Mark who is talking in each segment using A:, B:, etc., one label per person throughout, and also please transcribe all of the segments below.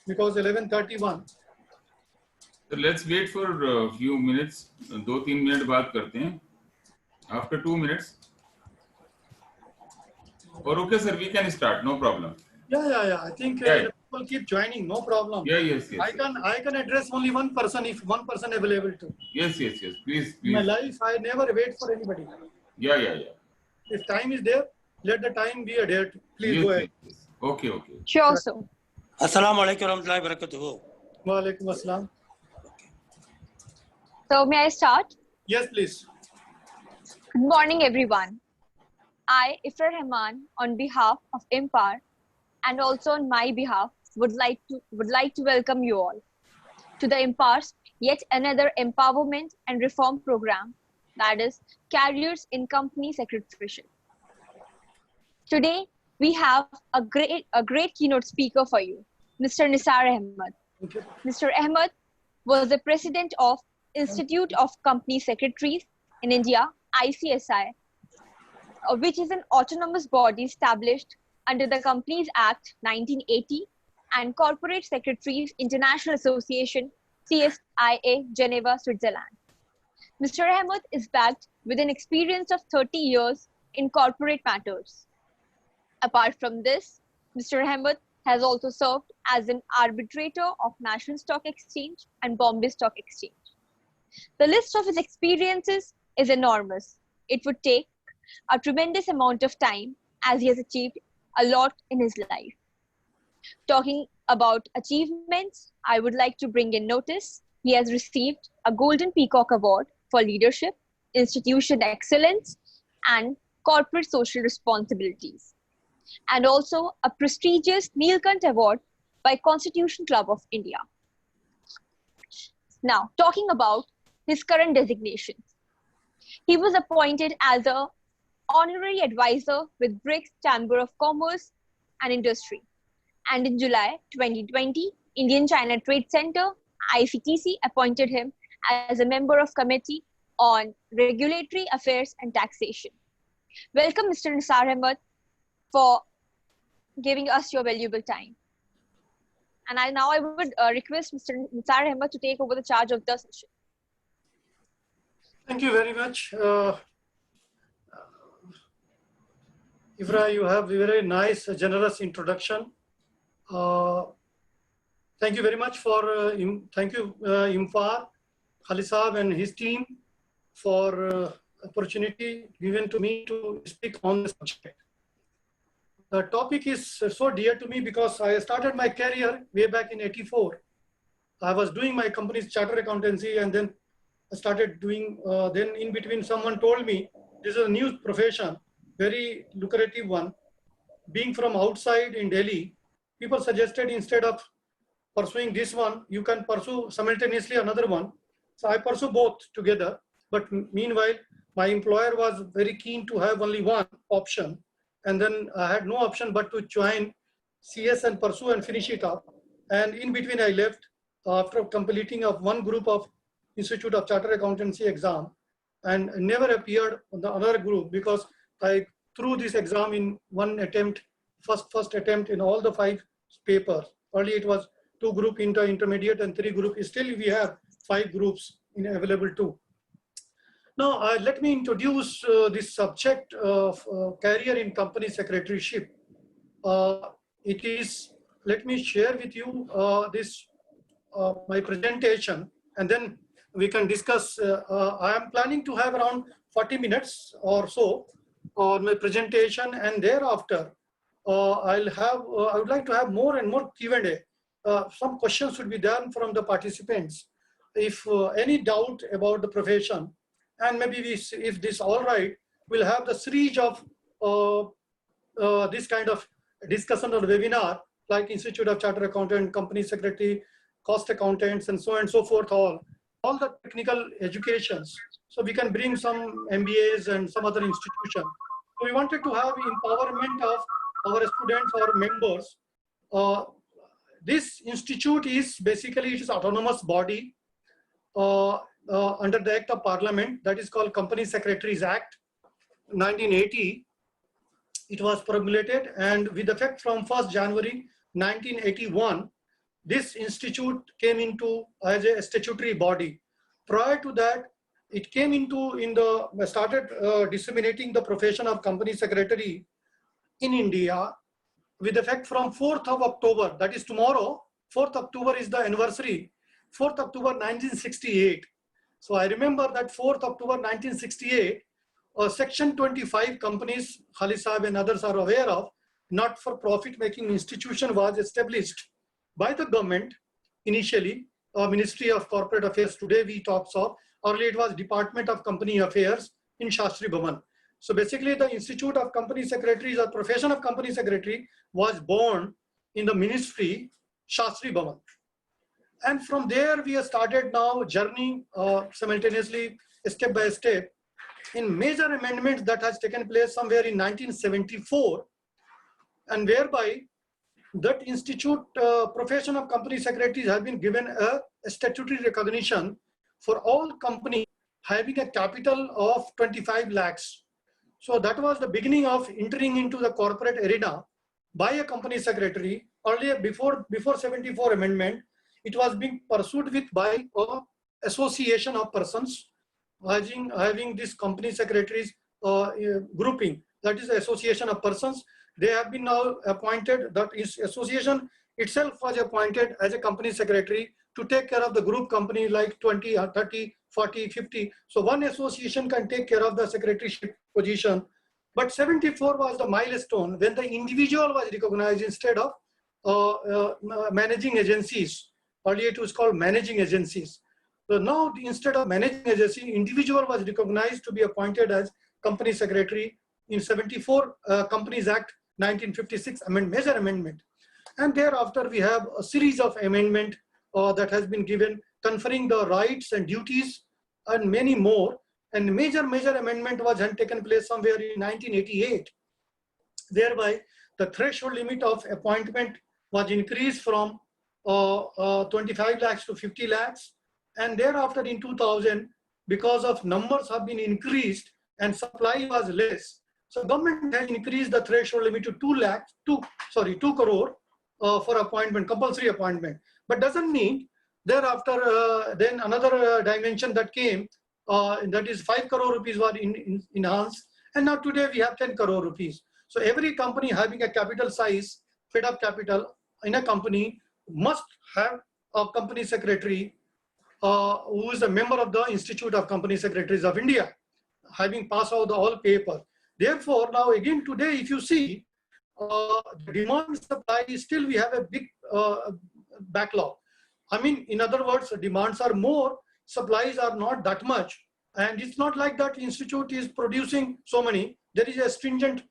A: because 11:31.
B: So let's wait for a few minutes. 2-3 minute बात करते हैं. After 2 minutes. Or okay, sir, we can start. No problem.
A: Yeah. I think people keep joining. No problem.
B: Yeah, yes.
A: I can address only one person if one person available to.
B: Yes. Please.
A: In my life, I never wait for anybody.
B: Yeah.
A: If time is there, let the time be adhered. Please go ahead.
B: Yes. Okay.
C: Sure, sir.
D: Assalamu alaikum warahmatullahi wabarakatuh.
A: Wa alaikum assalam.
C: So may I start?
A: Yes, please.
C: Good morning, everyone. I, Ifra Rahman, on behalf of Empower and also on my behalf, would like to welcome you all to the Empower's yet another empowerment and reform program, that is Careers in Company Secretaryship. Today, we have a great keynote speaker for you, Mr. Nisar Ahmed.
A: Okay.
C: Mr. Ahmed was the president of Institute of Company Secretaries in India, ICSI, which is an autonomous body established under the Companies Act 1980 and Corporate Secretaries International Association, CSIA, Geneva, Switzerland. Mr. Ahmed is backed with an experience of 30 years in corporate matters. Apart from this, Mr. Ahmed has also served as an arbitrator of National Stock Exchange and Bombay Stock Exchange. The list of his experiences is enormous. It would take a tremendous amount of time as he has achieved a lot in his life. Talking about achievements, I would like to bring in notice he has received a Golden Peacock Award for leadership, institution excellence, and corporate social responsibilities, and also a prestigious Neelkant Award by Constitution Club of India. Now, talking about his current designations. He was appointed as an honorary advisor with BRICS Chamber of Commerce and Industry. And in July 2020, Indian-China Trade Center, ICTC, appointed him as a member of Committee on Regulatory Affairs and Taxation. Welcome, Mr. Nisar Ahmed, for giving us your valuable time. And I would request Mr. Nisar Ahmed to take over the charge of the session.
A: Thank you very much. Ifra, you have a very nice, generous introduction. Thank you very much for, thank you, Imfar, Khalid Saab and his team for opportunity given to me to speak on the subject. The topic is so dear to me because I started my career way back in '84. I was doing my company's chartered accountancy and then I started doing, then in between someone told me, this is a new profession, very lucrative one. Being from outside in Delhi, people suggested instead of pursuing this one, you can pursue simultaneously another one. So I pursue both together. But meanwhile, my employer was very keen to have only one option. And then I had no option but to join CS and pursue and finish it up. And in between I left after completing of one group of Institute of Chartered Accountancy exam and never appeared on the other group because I threw this exam in one attempt, first attempt in all the 5 papers. Earlier it was 2 group intermediate and 3 group. Still we have 5 groups available too. Now let me introduce this subject of career in company secretaryship. It is, let me share with you this my presentation and then we can discuss. I am planning to have around 40 minutes or so on my presentation, and thereafter I would like to have more and more Q&A. Some questions should be done from the participants. If any doubt about the profession, and maybe if this all right, we'll have the series of this kind of discussion or webinar like Institute of Chartered Accountant, Company Secretary, Cost Accountants, and so on and so forth, all the technical educations. So we can bring some MBAs and some other institution. So we wanted to have empowerment of our students or members. This institute is basically, it is autonomous body under the Act of Parliament that is called Company Secretaries Act 1980. It was promulgated and with effect from 1st January 1981, this institute came into as a statutory body. Prior to that, it came into started disseminating the profession of company secretary in India with effect from 4th of October, that is tomorrow. 4th October is the anniversary, 4th October 1968. So I remember that 4th October 1968, Section 25 companies, Khalid Sahib and others are aware of, not-for-profit making institution was established by the government initially, Ministry of Corporate Affairs. Today we talk of, earlier it was Department of Company Affairs in Shastri Bhavan. So basically the Institute of Company Secretaries or profession of company secretary was born in the ministry Shastri Bhavan. And from there we have started now journey simultaneously, step by step, in major amendments that has taken place somewhere in 1974, and whereby that institute profession of company secretaries have been given a statutory recognition for all companies having a capital of 25 lakhs. So that was the beginning of entering into the corporate arena by a company secretary. Earlier, before 74 amendment, it was being pursued with by a association of persons having this company secretaries grouping, that is the association of persons. They have been now appointed, that is association itself was appointed as a company secretary to take care of the group company like 20 or 30, 40, 50. So one association can take care of the secretaryship position. But 74 was the milestone when the individual was recognized instead of managing agencies. Earlier it was called managing agencies. So now instead of managing agency, individual was recognized to be appointed as company secretary in 74 Companies Act 1956 major amendment. And thereafter we have a series of amendment that has been given conferring the rights and duties and many more. And major amendment was taken place somewhere in 1988. Thereby the threshold limit of appointment was increased from 25 lakhs to 50 lakhs. And thereafter in 2000, because of numbers have been increased and supply was less, so government has increased the threshold limit to 2 crore for appointment, compulsory appointment. But doesn't mean thereafter then another dimension that came, that is 5 crore rupees was enhanced, and now today we have 10 crore rupees. So every company having a capital size, fed up capital in a company must have a company secretary who is a member of the Institute of Company Secretaries of India, having passed out the all paper. Therefore, now again today, if you see demand supply, still we have a big backlog. I mean, in other words, demands are more, supplies are not that much. And it's not like that institute is producing so many. There is a stringent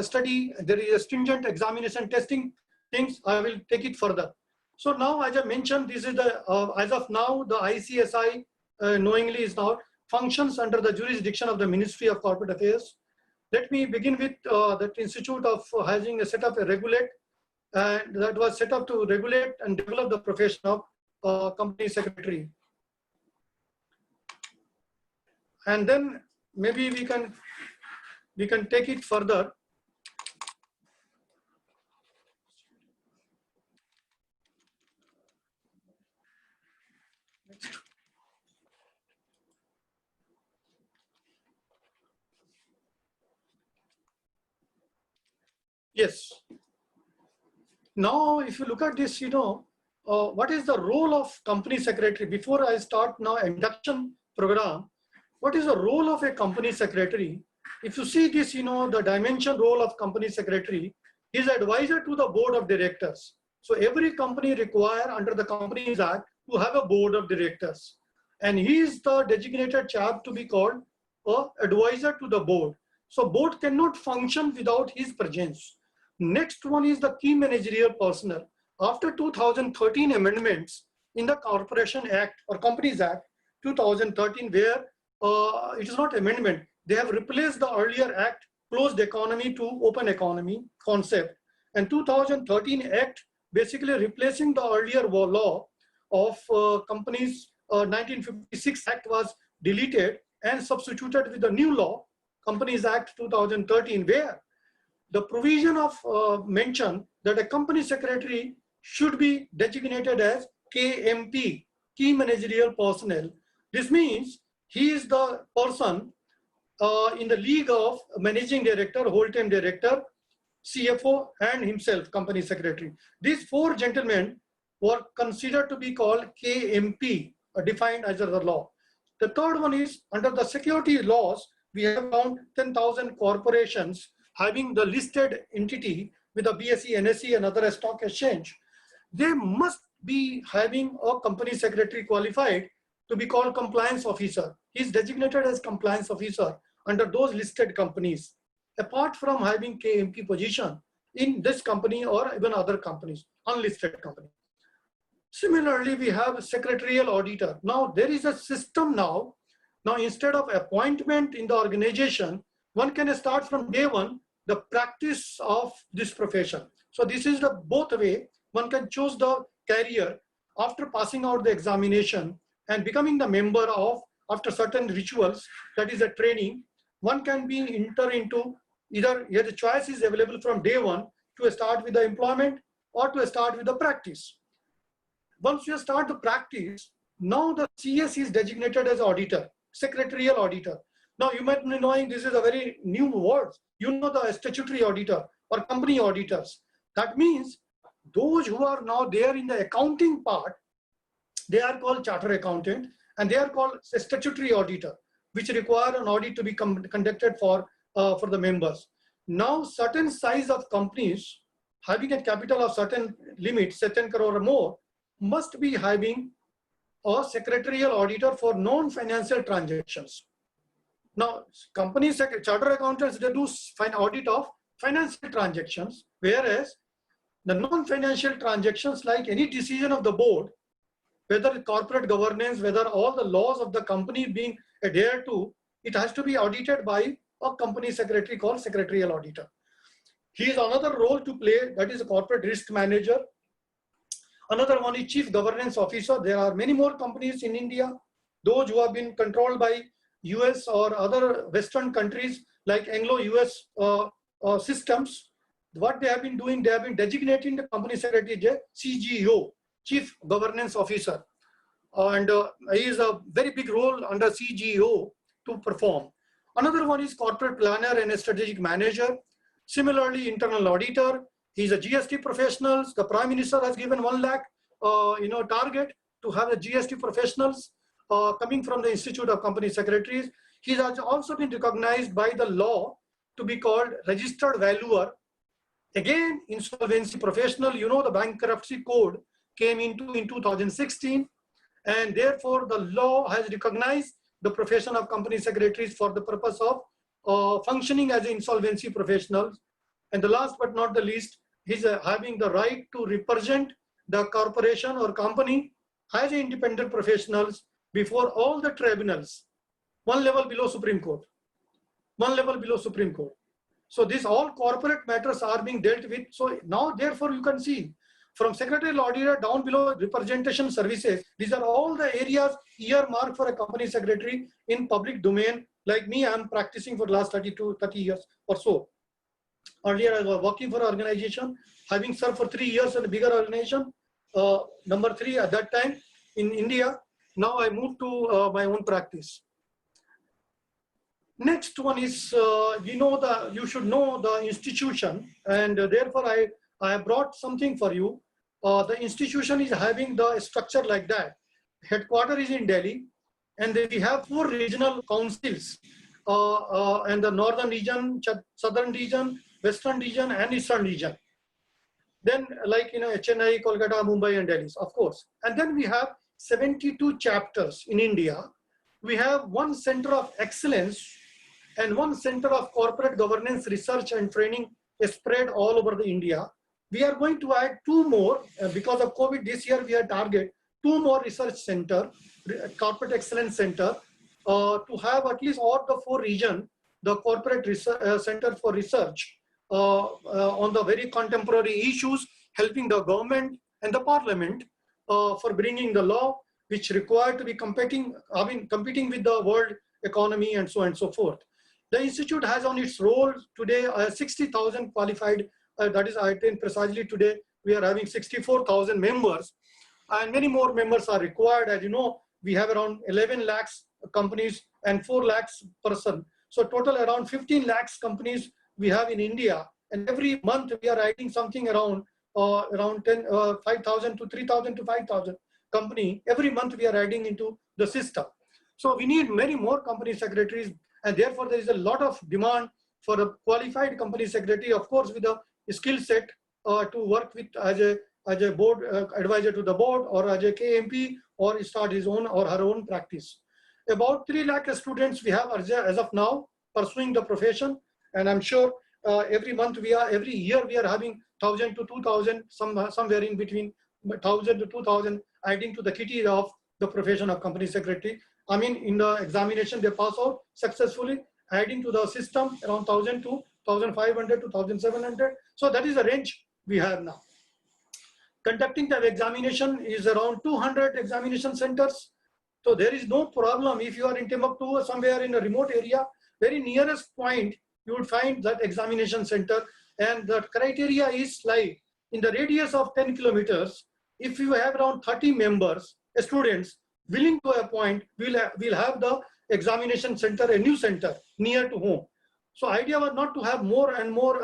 A: study, there is a stringent examination testing things. I will take it further. So now, as I mentioned, this is the, as of now, the ICSI knowingly is now functions under the jurisdiction of the Ministry of Corporate Affairs. Let me begin with that institute of having a set up a regulate, and that was set up to regulate and develop the profession of company secretary. And then maybe we can take it further. Yes. Now, if you look at this, what is the role of company secretary? Before I start now induction program, what is the role of a company secretary? If you see this, the dimension role of company secretary is advisor to the board of directors. So every company require under the Companies Act to have a board of directors. And he is the designated chap to be called advisor to the board. So board cannot function without his presence. Next one is the key managerial personnel. After 2013 amendments in the Corporation Act or Companies Act 2013, where it is not amendment, they have replaced the earlier act, closed economy to open economy concept. And 2013 Act basically replacing the earlier law of companies. 1956 Act was deleted and substituted with the new law, Companies Act 2013, where the provision of mention that a company secretary should be designated as KMP, Key Managerial Personnel. This means he is the person in the league of managing director, whole-time director, CFO, and himself, company secretary. These four gentlemen were considered to be called KMP, defined as the law. The third one is under the security laws, we have around 10,000 corporations having the listed entity with a BSE, NSE, and other stock exchange. They must be having a company secretary qualified to be called compliance officer. He is designated as compliance officer under those listed companies, apart from having KMP position in this company or even other companies, unlisted company. Similarly, we have a secretarial auditor. Now there is a system now. Now instead of appointment in the organization, one can start from day one the practice of this profession. So this is the both way. One can choose the career after passing out the examination and becoming the member of, after certain rituals, that is a training, one can be enter into either, here the choice is available from day one to start with the employment or to start with the practice. Once you start the practice, now the CS is designated as auditor, secretarial auditor. Now you might be knowing this is a very new word. You know the statutory auditor or company auditors. That means those who are now there in the accounting part, they are called chartered accountant and they are called a statutory auditor, which require an audit to be conducted for the members. Now certain size of companies having a capital of certain limit, say 10 crore or more, must be having a secretarial auditor for non-financial transactions. Now, companies, chartered accountants, they do audit of financial transactions, whereas the non-financial transactions, like any decision of the board, whether corporate governance, whether all the laws of the company being adhered to, it has to be audited by a company secretary called secretarial auditor. He has another role to play, that is a corporate risk manager. Another one is chief governance officer. There are many more companies in India, those who have been controlled by US or other Western countries like Anglo-US systems. What they have been doing, they have been designating the company secretary as CGO, chief governance officer. And he is a very big role under CGO to perform. Another one is corporate planner and a strategic manager. Similarly, internal auditor. He's a GST professionals. The Prime Minister has given 1 lakh, target to have the GST professionals coming from the Institute of Company Secretaries. He has also been recognized by the law to be called registered valuer. Again, insolvency professional. You know, the bankruptcy code came into in 2016, and therefore the law has recognized the profession of company secretaries for the purpose of functioning as insolvency professionals. And the last but not the least, he's having the right to represent the corporation or company as independent professionals before all the tribunals, one level below Supreme Court, one level below Supreme Court. So these all corporate matters are being dealt with. So now, therefore, you can see from secretarial auditor down below representation services, these are all the areas earmarked for a company secretary in public domain. Like me, I'm practicing for the last 30 years or so. Earlier, I was working for an organization, having served for 3 years in a bigger organization, number 3 at that time in India. Now I moved to my own practice. Next one is, you should know the institution, and therefore I have brought something for you. The institution is having the structure like that. Headquarters is in Delhi, and then we have 4 regional councils, and the northern region, southern region, western region, and eastern region. Then, like Chennai, Kolkata, Mumbai, and Delhi, of course. And then we have 72 chapters in India. We have 1 center of excellence and 1 center of corporate governance, research, and training spread all over the India. We are going to add 2 more because of COVID. This year we are target 2 more research center, corporate excellence center, to have at least all the 4 region, the corporate research, center for research on the very contemporary issues, helping the government and the parliament for bringing the law which required to be competing with the world economy and so on and so forth. The institute has on its roll today 60,000 qualified, that is I attain precisely today we are having 64,000 members, and many more members are required. As you know, we have around 11 lakhs companies and 4 lakhs person. So total around 15 lakhs companies we have in India, and every month we are adding something around 5,000 to 3,000 to 5,000 company. Every month we are adding into the system. So we need many more company secretaries, and therefore there is a lot of demand for a qualified company secretary, of course, with a skill set to work with as a board advisor to the board, or as a KMP, or start his own or her own practice. About 3 lakh students we have as of now pursuing the profession, and I'm sure every year we are having 1,000 to 2,000, somewhere in between 1,000 to 2,000 adding to the kitty of the profession of company secretary. I mean, in the examination they pass out successfully, adding to the system around 1,000 to 1,500 to 1,700. So that is the range we have now. Conducting the examination is around 200 examination centers. So there is no problem if you are in Timbuktu or somewhere in a remote area, very nearest point, you would find that examination center. And the criteria is like in the radius of 10 kilometers, if you have around 30 members, students willing to appoint, we'll have the examination center, a new center near to home. So idea was not to have more and more,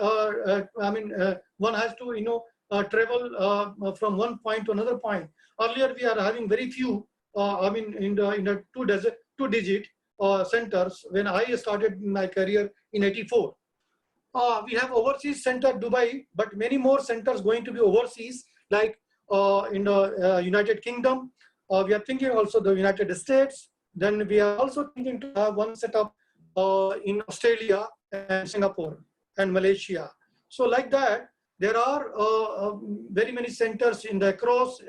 A: one has to, travel from one point to another point. Earlier we are having very few, in the two digit centers when I started my career in '84. We have overseas center Dubai, but many more centers going to be overseas, like in the United Kingdom. We are thinking also the United States. Then we are also thinking to have one setup in Australia and Singapore and Malaysia. So like that, there are very many centers in the across,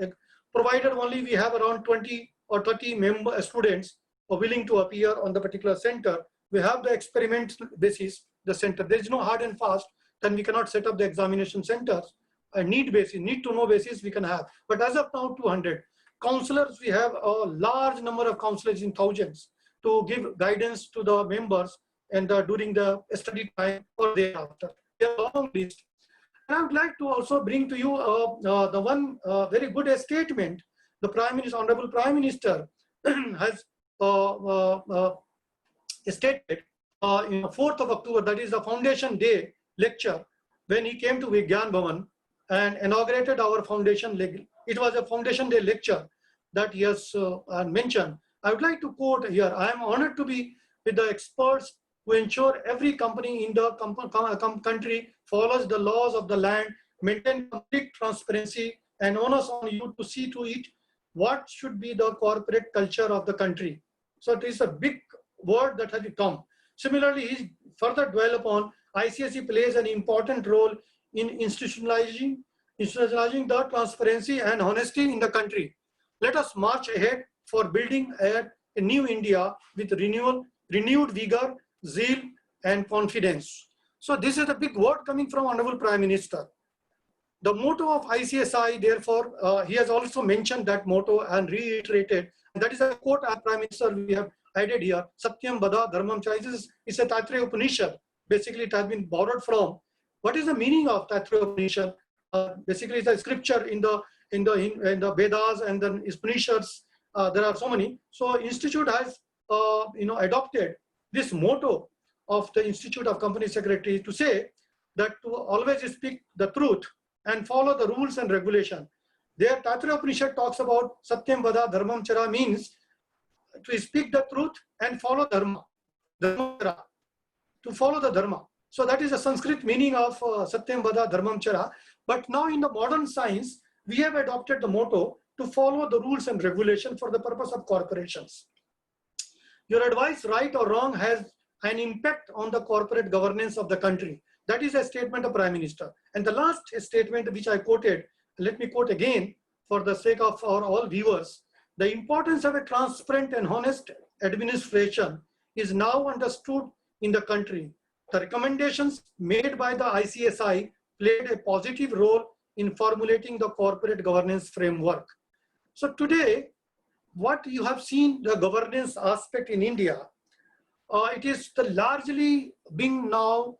A: provided only we have around 20 or 30 students are willing to appear on the particular center. We have the experiment basis, the center. There is no hard and fast, then we cannot set up the examination centers. A need basis, need to know basis we can have. But as of now, 200. Counselors, we have a large number of counselors in thousands to give guidance to the members and during the study time or thereafter. We have a long list. And I would like to also bring to you the one very good statement the Prime Minister, Honorable Prime Minister has stated in the 4th of October, that is the Foundation Day lecture, when he came to Vigyan Bhavan and inaugurated our foundation. It was a Foundation Day lecture that he has mentioned. I would like to quote here, I am honored to be with the experts who ensure every company in the country follows the laws of the land, maintain complete transparency, and onus on you to see to it what should be the corporate culture of the country. So it is a big word that has come. Similarly, he further dwell upon ICSE plays an important role in institutionalizing the transparency and honesty in the country. Let us march ahead for building a new India with renewed vigor, zeal, and confidence. So this is a big word coming from Honorable Prime Minister. The motto of ICSI, therefore, he has also mentioned that motto and reiterated. And that is a quote our Prime Minister we have added here, Satyam Vada Dharmam Chara. It's a Taittiriya Upanishad. Basically, it has been borrowed from. What is the meaning of Taittiriya Upanishad? Basically, it's a scripture in the Vedas and the Upanishads. There are so many. So, Institute has adopted this motto of the Institute of Company Secretary to say that to always speak the truth and follow the rules and regulation. There, Taittiriya Upanishad talks about Satyam Vada Dharmam Chara, means to speak the truth and follow dharma, to follow the dharma. So that is the Sanskrit meaning of Satyam Vada Dharmam Chara. But now in the modern science, we have adopted the motto to follow the rules and regulation for the purpose of corporations. Your advice, right or wrong, has an impact on the corporate governance of the country. That is a statement of Prime Minister. And the last statement which I quoted, let me quote again for the sake of our all viewers. The importance of a transparent and honest administration is now understood in the country. The recommendations made by the ICSI played a positive role in formulating the corporate governance framework. So today, what you have seen the governance aspect in India, it is largely being now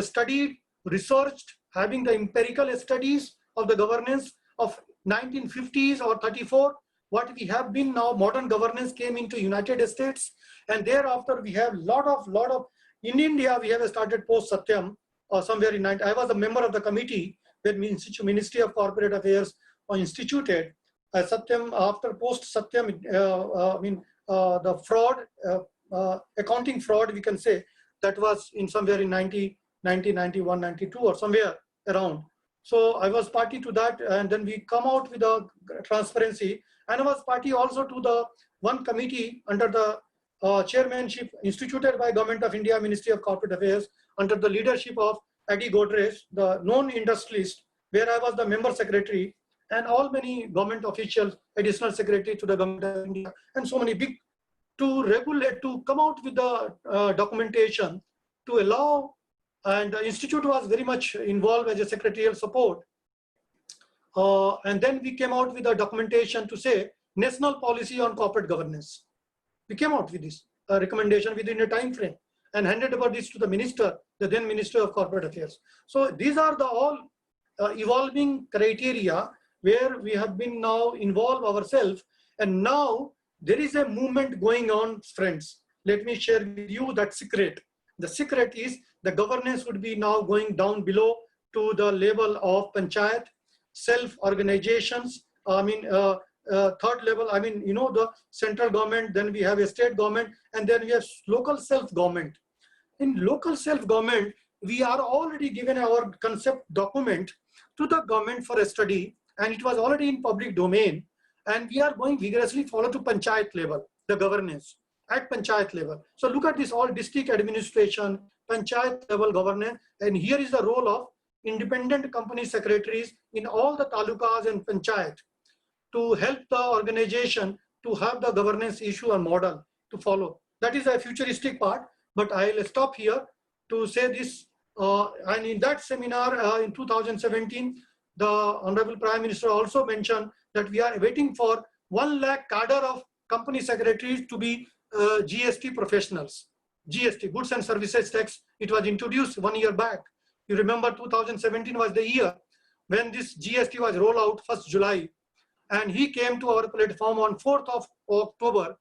A: studied, researched, having the empirical studies of the governance of 1950s or 34. What we have been now, modern governance came into United States, and thereafter we have lot of in India we have started post Satyam somewhere in 90. I was a member of the committee when Ministry of Corporate Affairs instituted Satyam. After post Satyam, the fraud, accounting fraud, we can say, that was in somewhere in 90, 91, 92 or somewhere around. So I was party to that, and then we come out with a transparency, and I was party also to the one committee under the chairmanship instituted by Government of India, Ministry of Corporate Affairs, under the leadership of Adi Godrej, the known industrialist, where I was the member secretary, and all many government officials, additional secretary to the Government of India, and so many big, to regulate, to come out with the documentation to allow. And the institute was very much involved as a secretarial support. And then we came out with a documentation to say national policy on corporate governance. We came out with this recommendation within a time frame and handed over this to the minister, the then Minister of Corporate Affairs. So these are the all evolving criteria where we have been now involved ourselves. And now there is a movement going on, friends. Let me share with you that secret. The secret is the governance would be now going down below to the level of panchayat, self-organizations, third level, the central government, then we have a state government, and then we have local self-government. In local self-government, we are already given our concept document to the government for a study, and it was already in public domain, and we are going vigorously follow to panchayat level, the governance at panchayat level. So look at this, all district administration, panchayat level governance, and here is the role of independent company secretaries in all the talukas and panchayat to help the organization to have the governance issue and model to follow. That is a futuristic part, but I'll stop here to say this. And in that seminar in 2017, the Honorable Prime Minister also mentioned that we are waiting for 1 lakh cadre of company secretaries to be GST professionals. GST, Goods and Services Tax, it was introduced 1 year back. You remember 2017 was the year when this GST was rolled out 1st July. And he came to our platform on 4th of October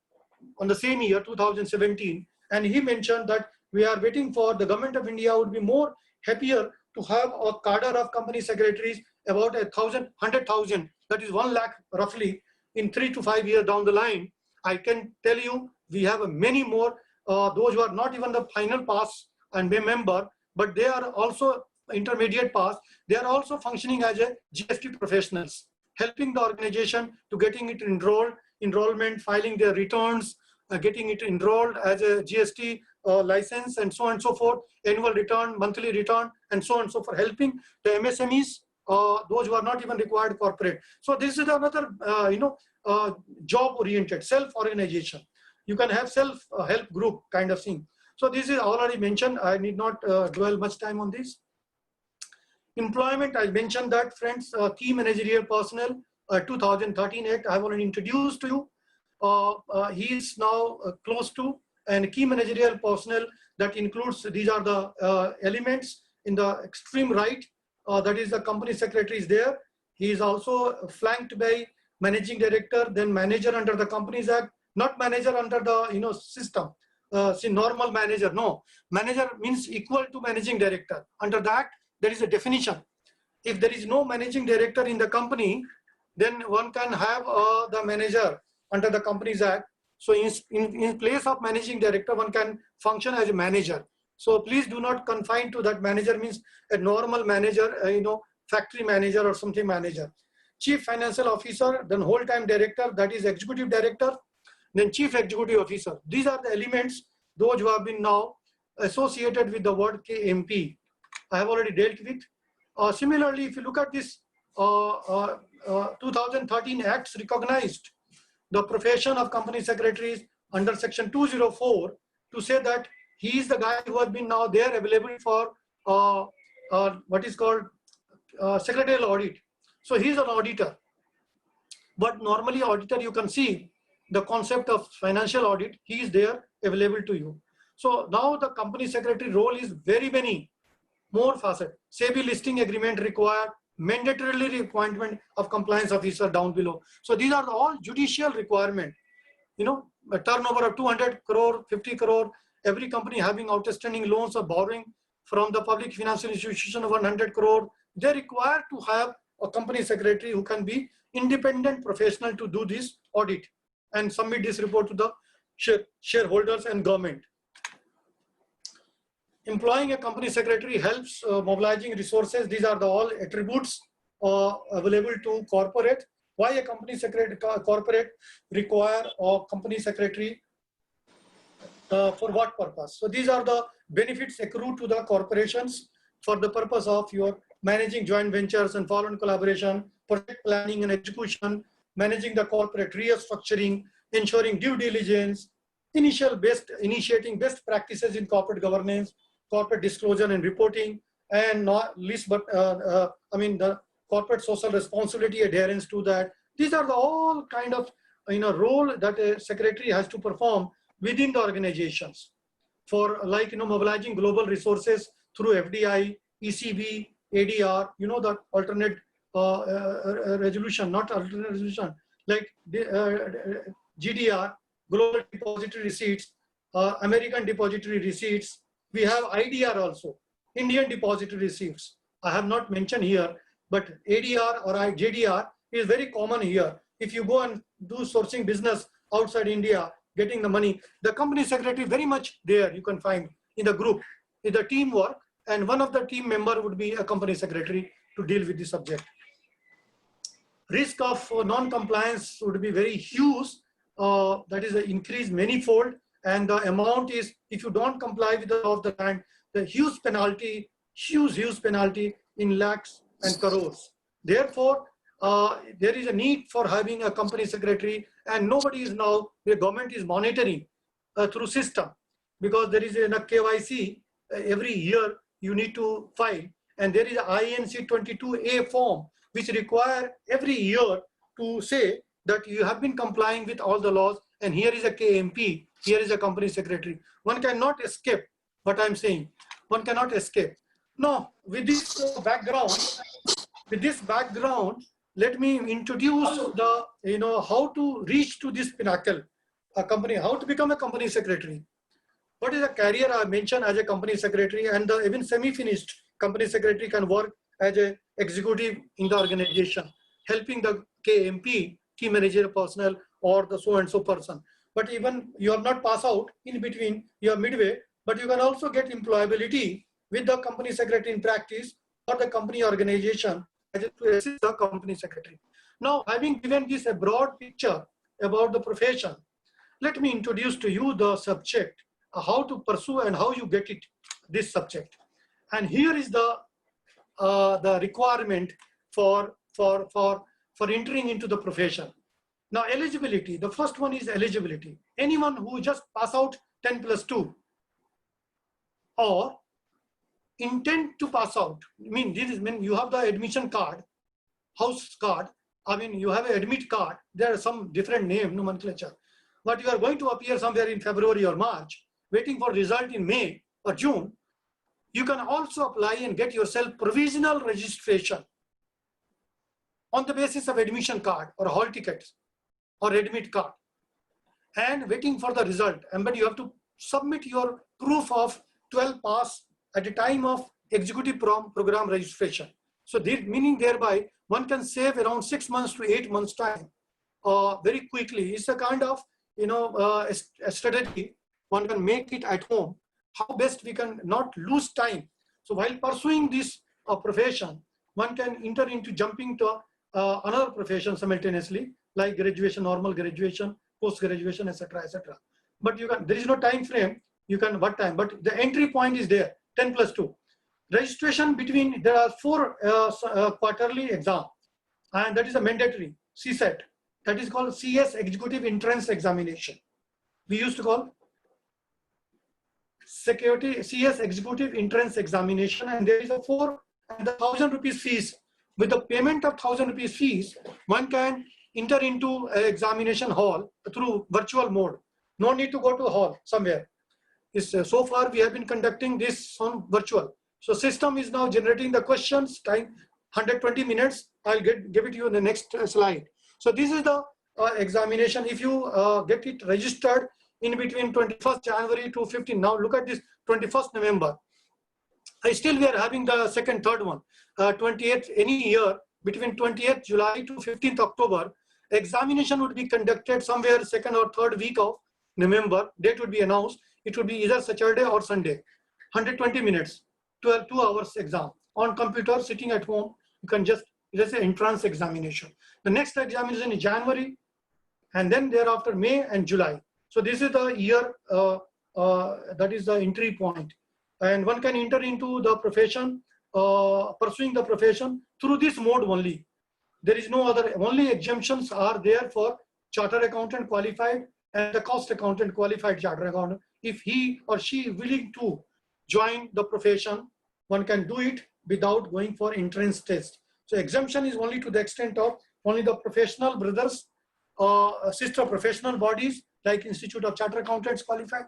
A: on the same year, 2017. And he mentioned that we are waiting for the Government of India would be more happier to have a cadre of company secretaries about 100,000, that is 1 lakh roughly in 3 to 5 years down the line. I can tell you, we have many more, those who are not even the final pass and member, but they are also intermediate pass. They are also functioning as a GST professionals, helping the organization to getting it enrollment, filing their returns, getting it enrolled as a GST license, and so on and so forth, annual return, monthly return, and so on and so forth, helping the MSMEs, those who are not even required corporate. So this is another, job-oriented, self-organization. You can have self-help group kind of thing. So this is already mentioned. I need not dwell much time on this. Employment, I mentioned that, friends, key managerial personnel, 2013 Act, I have already introduced to you. He is now close to, and key managerial personnel, that includes, these are the elements in the extreme right, that is the company secretary is there. He is also flanked by managing director, then manager under the Companies Act, not manager under the system. See, normal manager, no. Manager means equal to managing director. Under that, there is a definition. If there is no managing director in the company, then one can have the manager under the Companies Act. So in place of managing director, one can function as a manager. So please do not confine to that. Manager means a normal manager, factory manager or something manager. Chief Financial Officer, then whole-time director, that is executive director, then chief executive officer. These are the elements, those who have been now associated with the word KMP. I have already dealt with. Similarly, if you look at this 2013 Acts recognized the profession of company secretaries under section 204 to say that he is the guy who has been now there available for what is called secretarial audit. So he is an auditor. But normally auditor, you can see the concept of financial audit, he is there available to you. So now the company secretary role is very many. more facet. SEBI listing agreement required, mandatorily appointment of compliance officer down below. So these are all judicial requirement. You know, a turnover of 200 crore, 50 crore, every company having outstanding loans or borrowing from the public financial institution of 100 crore, they require to have a company secretary who can be independent professional to do this audit and submit this report to the shareholders and government. Employing a company secretary helps mobilizing resources. These are the all attributes available to corporate. Why a company secretary, corporate require a company secretary for what purpose? So these are the benefits accrued to the corporations for the purpose of your managing joint ventures and foreign collaboration, project planning and execution, managing the corporate restructuring, ensuring due diligence, initiating best practices in corporate governance, corporate disclosure and reporting, and not least but the corporate social responsibility adherence to that. These are the all kind of role that a secretary has to perform within the organizations for mobilizing global resources through FDI, ECB, ADR, the alternate resolution, not alternate resolution, like GDR, Global Depository Receipts, American Depository Receipts. We have IDR also, Indian Depository Receipts. I have not mentioned here, but ADR or JDR is very common here. If you go and do sourcing business outside India, getting the money, the company secretary very much there you can find in the group, in the teamwork, and one of the team member would be a company secretary to deal with the subject. Risk of non-compliance would be very huge. That is increased manifold, and the amount is, if you don't comply with the law of the land, the huge penalty in lakhs and crores. Therefore, there is a need for having a company secretary, and nobody is now, the government is monitoring through system, because there is a KYC every year you need to file, and there is a INC 22A form which require every year to say that you have been complying with all the laws, and here is a KMP, here is a company secretary. One cannot escape what I'm saying. One cannot escape. Now, with this background, let me introduce the, how to reach to this pinnacle, a company, how to become a company secretary. What is a career I mentioned as a company secretary, and the even semi-finished company secretary can work as an executive in the organization, helping the KMP, key manager personnel, or the so-and-so person. But even you have not passed out, in between, you are midway, but you can also get employability with the company secretary in practice or the company organization to assist the company secretary. Now, having given this a broad picture about the profession, let me introduce to you the subject, how to pursue and how you get it, this subject. And here is the requirement for entering into the profession. Now, eligibility, the first one is eligibility. Anyone who just pass out 10+2 or intend to pass out, you have the admission card, house card, you have an admit card, there are some different name, nomenclature, but you are going to appear somewhere in February or March, waiting for result in May or June. You can also apply and get yourself provisional registration on the basis of admission card or hall tickets or admit card, and waiting for the result. But you have to submit your proof of 12 pass at the time of executive program registration. So meaning thereby one can save around 6 months to 8 months time very quickly. It's a kind of a strategy one can make it at home. How best we can not lose time. So while pursuing this profession, one can enter into jumping to another profession simultaneously, like graduation, normal graduation, post graduation, etc., etc. But there is no time frame. You can what time? But the entry point is there. 10+2. Registration between, there are 4 quarterly exams, and that is a mandatory CSET. That is called CS Executive Entrance Examination. We used to call Security CS Executive Entrance Examination, and there is a 1,000 rupees fees. With the payment of 1,000 rupees fees, one can enter into an examination hall through virtual mode. No need to go to a hall somewhere. So far we have been conducting this on virtual. So system is now generating the questions, time 120 minutes. I'll give it to you in the next slide. So this is the examination. If you get it registered in between 21st January to 15, now look at this 21st November. Still we are having the second, third one, 28th, any year between 20th July to 15th October, examination would be conducted somewhere second or third week of November. Date would be announced. It would be either Saturday or Sunday. 120 minutes, 2 hours exam on computer, sitting at home. You can just say entrance examination. The next examination is January, and then thereafter May and July. So this is the year, that is the entry point. And one can enter into the profession, pursuing the profession through this mode only. There is no other, only exemptions are there for chartered accountant qualified and the cost accountant qualified chartered accountant. If he or she is willing to join the profession, one can do it without going for entrance test. So exemption is only to the extent of only the professional brothers, sister professional bodies like Institute of Chartered Accountants Qualified,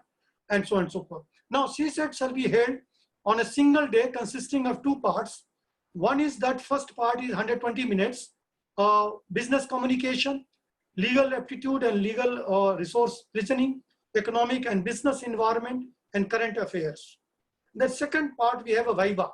A: and so on and so forth. Now CSAT shall be held on a single day consisting of two parts. One is that first part is 120 minutes, business communication, legal aptitude and legal resource reasoning, economic and business environment, and current affairs. The second part, we have a Viva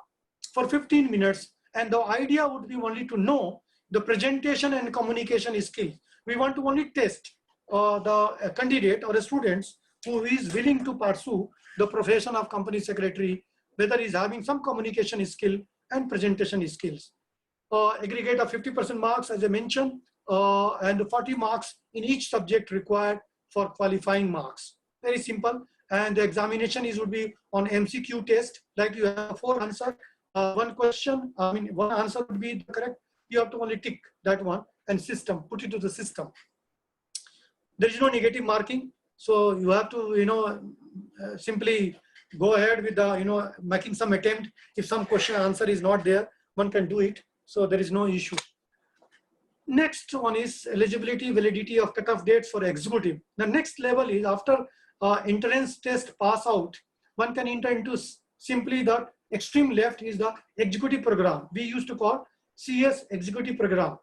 A: for 15 minutes, and the idea would be only to know the presentation and communication skills. We want to only test the candidate or the students who is willing to pursue the profession of company secretary, whether he's having some communication skill and presentation skills. Aggregate of 50% marks, as I mentioned, and 40 marks in each subject required for qualifying marks. Very simple. And the examination would be on MCQ test, like you have 4 answers, one question, one answer would be correct. You have to only tick that one, and system, put it to the system. There is no negative marking. So you have to, simply go ahead with the, making some attempt. If some question answer is not there, one can do it. So there is no issue. Next one is eligibility, validity of cutoff dates for executive. The next level is after entrance test pass out, one can enter into simply the extreme left is the executive program. We used to call CS executive program.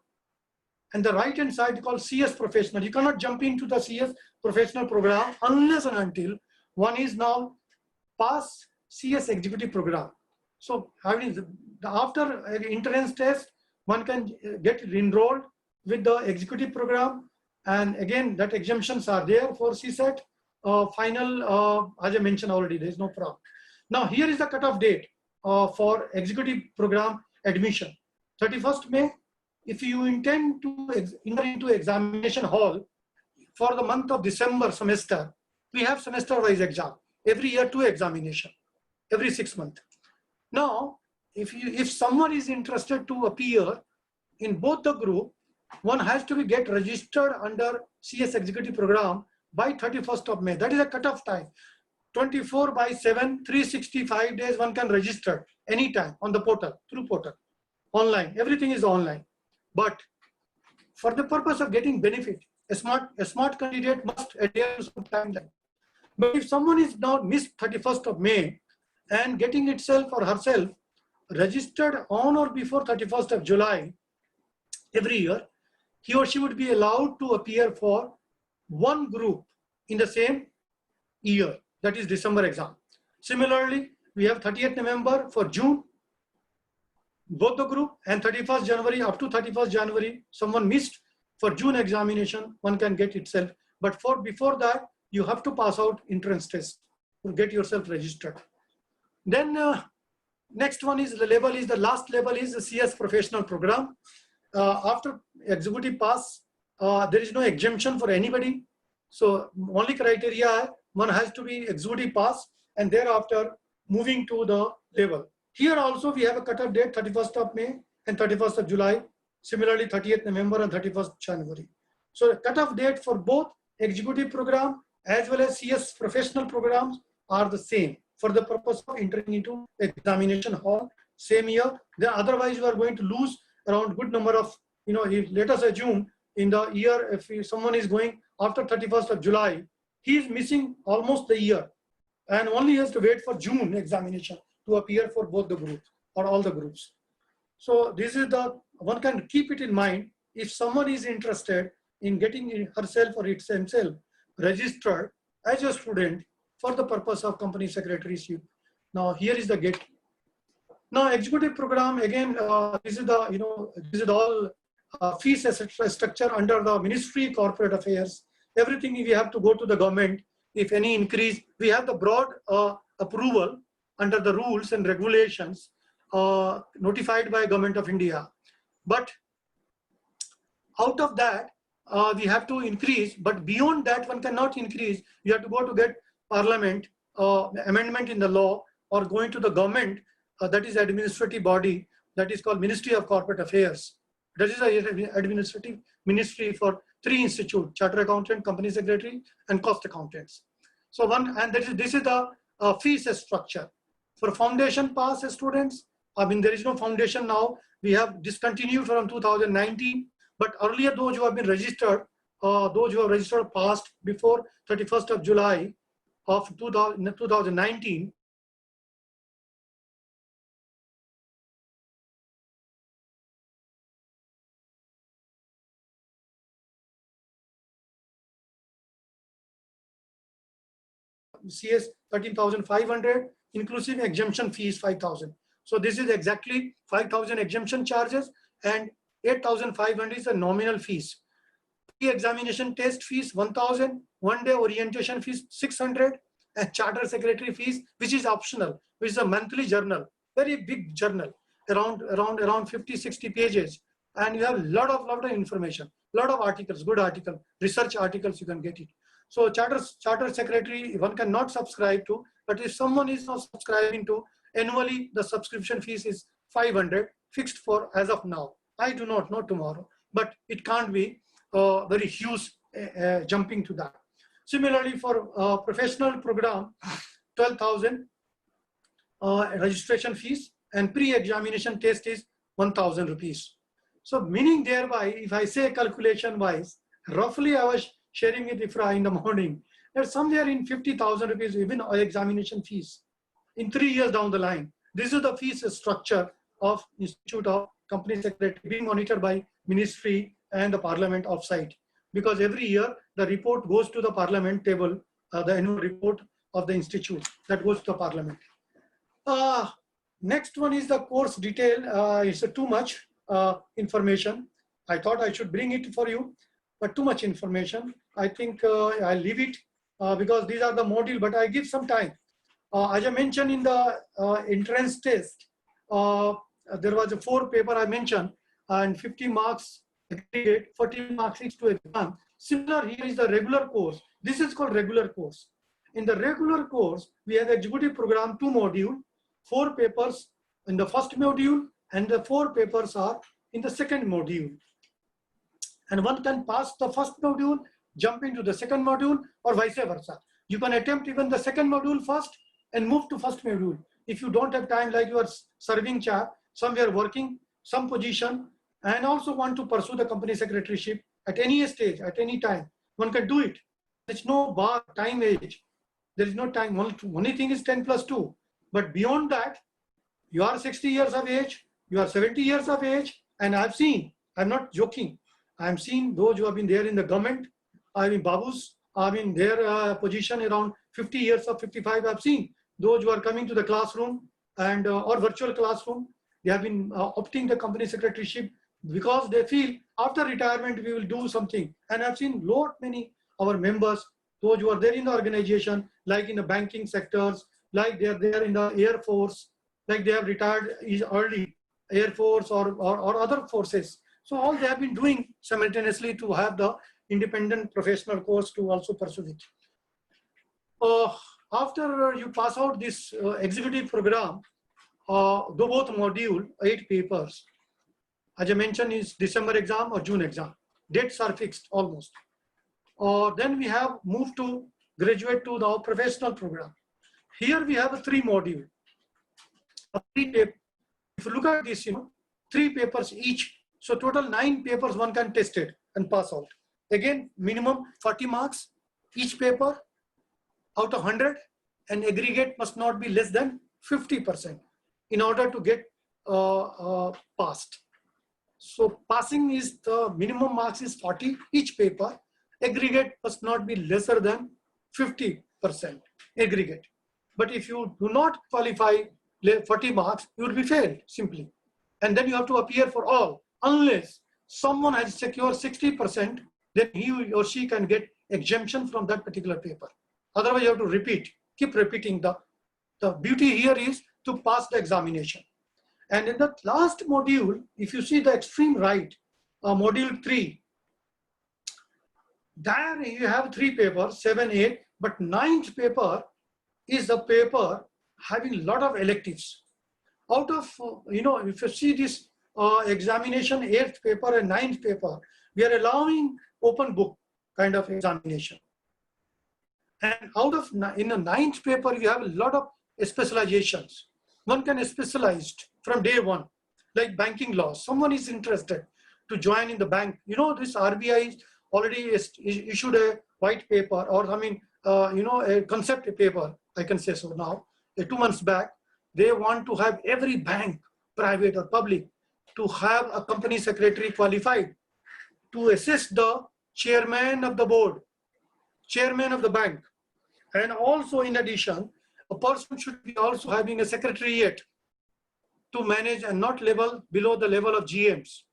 A: And the right hand side called CS professional. You cannot jump into the CS professional program unless and until one is now pass CS executive program. So after entrance test, one can get enrolled with the executive program. And again, that exemptions are there for CSAT. Final, as I mentioned already, there is no problem. Now here is the cutoff date for executive program admission. 31st May. If you intend to enter into examination hall for the month of December semester, we have semester-wise exam. Every year 2 examination, every 6 months. Now, if someone is interested to appear in both the group, one has to get registered under CS executive program by 31st of May. That is a cutoff time. 24/7, 365 days one can register anytime on the portal, through portal, online. Everything is online. But for the purpose of getting benefit, a smart candidate must adhere to some timeline. But if someone is now missed 31st of May and getting itself or herself registered on or before 31st of July every year, he or she would be allowed to appear for one group in the same year, that is December exam. Similarly, we have 30th November for June, both the group, and 31st January, up to 31st January, someone missed for June examination, one can get itself. But before that, you have to pass out entrance test to get yourself registered. Then next one is the last level is the CS professional program. After executive pass, there is no exemption for anybody. So only criteria, one has to be executive pass and thereafter moving to the level. Here also we have a cutoff date 31st of May and 31st of July. Similarly 30th November and 31st January. So the cutoff date for both executive program as well as CS professional programs are the same for the purpose of entering into examination hall same year. Otherwise you are going to lose around good number of, let us assume in the year, if someone is going after 31st of July, he is missing almost the year and only has to wait for June examination. to appear for both the groups or all the groups. So this is the, one can keep it in mind. If someone is interested in getting herself or himself registered as a student for the purpose of company secretaryship. Now here is the gate. Now executive program, again, this is the, this is all fees structure under the Ministry Corporate Affairs. Everything we have to go to the government. If any increase, we have the broad approval under the rules and regulations notified by Government of India. But out of that, we have to increase, but beyond that one cannot increase. You have to go to get Parliament amendment in the law, or going to the government, that is administrative body, that is called Ministry of Corporate Affairs. That is an administrative ministry for 3 institutes: Chartered Accountant, Company Secretary, and Cost Accountants. So this is the fees structure. For foundation pass students, I mean, there is no foundation now. We have discontinued from 2019, but earlier those who have been registered, those who have registered past before 31st of July of 2019, CS 13,500, inclusive exemption fees 5,000. So this is exactly 5,000 exemption charges, and 8,500 is the nominal fees. Pre-examination test fees 1,000, one-day orientation fees 600, and charter secretary fees, which is optional, which is a monthly journal, very big journal, around 50-60 pages, and you have a lot of information, lot of articles, good article, research articles, you can get it. So charter secretary one cannot subscribe to, but if someone is not subscribing to, annually the subscription fees is 500, fixed for as of now. I do not know tomorrow, but it can't be very huge jumping to that. Similarly, for professional program, 12,000 registration fees, and pre-examination test is 1,000 rupees. So meaning thereby, if I say calculation wise, roughly I was sharing with Ifra in the morning, that somewhere in 50,000 rupees even examination fees in 3 years down the line. This is the fees structure of Institute of Company Secretary, being monitored by Ministry and the Parliament offsite. Because every year the report goes to the Parliament table, the annual report of the Institute that goes to the Parliament. Next one is the course detail. It's too much information. I thought I should bring it for you, but too much information. I think I'll leave it because these are the module, but I give some time. As I mentioned in the entrance test, there was a 4 paper I mentioned, and 50 marks aggregate, 40 marks each to exam. Similar here is the regular course. This is called regular course. In the regular course, we have executive program 2 module, 4 papers in the first module, and the 4 papers are in the second module. And one can pass the first module, jump into the second module, or vice versa. You can attempt even the second module first and move to first module. If you don't have time, like you are serving chap, somewhere working, some position, and also want to pursue the company secretaryship at any stage, at any time, one can do it. There's no bar, time, age. There is no time. Only thing is 10+2. But beyond that, you are 60 years of age, you are 70 years of age, and I've seen, I'm not joking, I'm seen those who have been there in the government, I mean Babus, I mean their position around 50 years of 55, I've seen those who are coming to the classroom and or virtual classroom, they have been opting the company secretaryship because they feel after retirement we will do something. And I've seen many our members, those who are there in the organization, like in the banking sectors, like they are there in the Air Force, like they have retired early, Air Force or other forces. So all they have been doing simultaneously to have the independent professional course to also pursue it. After you pass out this executive program, both module, 8 papers, as I mentioned, is December exam or June exam. Dates are fixed almost. Then we have moved to graduate to the professional program. Here we have a 3 module. If you look at this, 3 papers each. So total 9 papers one can test it and pass out. Again, minimum 40 marks each paper out of 100, and aggregate must not be less than 50% in order to get passed. So passing is the minimum marks is 40 each paper. Aggregate must not be lesser than 50% aggregate. But if you do not qualify 40 marks, you will be failed simply. And then you have to appear for all. Unless someone has secured 60%, then he or she can get exemption from that particular paper. Otherwise, you have to repeat, keep repeating. The beauty here is to pass the examination. And in the last module, if you see the extreme right, module 3, there you have 3 papers, 7, 8, but 9th paper is a paper having a lot of electives. Out of, if you see this examination, 8th paper and 9th paper, we are allowing open book kind of examination. And out of, in the 9th paper, you have a lot of specializations. One can specialize from day one, like banking law. Someone is interested to join in the bank. You know, this RBI already issued a white paper, or a concept paper, I can say so now, 2 months back. They want to have every bank, private or public, to have a company secretary qualified to assist the chairman of the board, chairman of the bank. And also in addition, a person should be also having a secretariat to manage and not level below the level of GMs,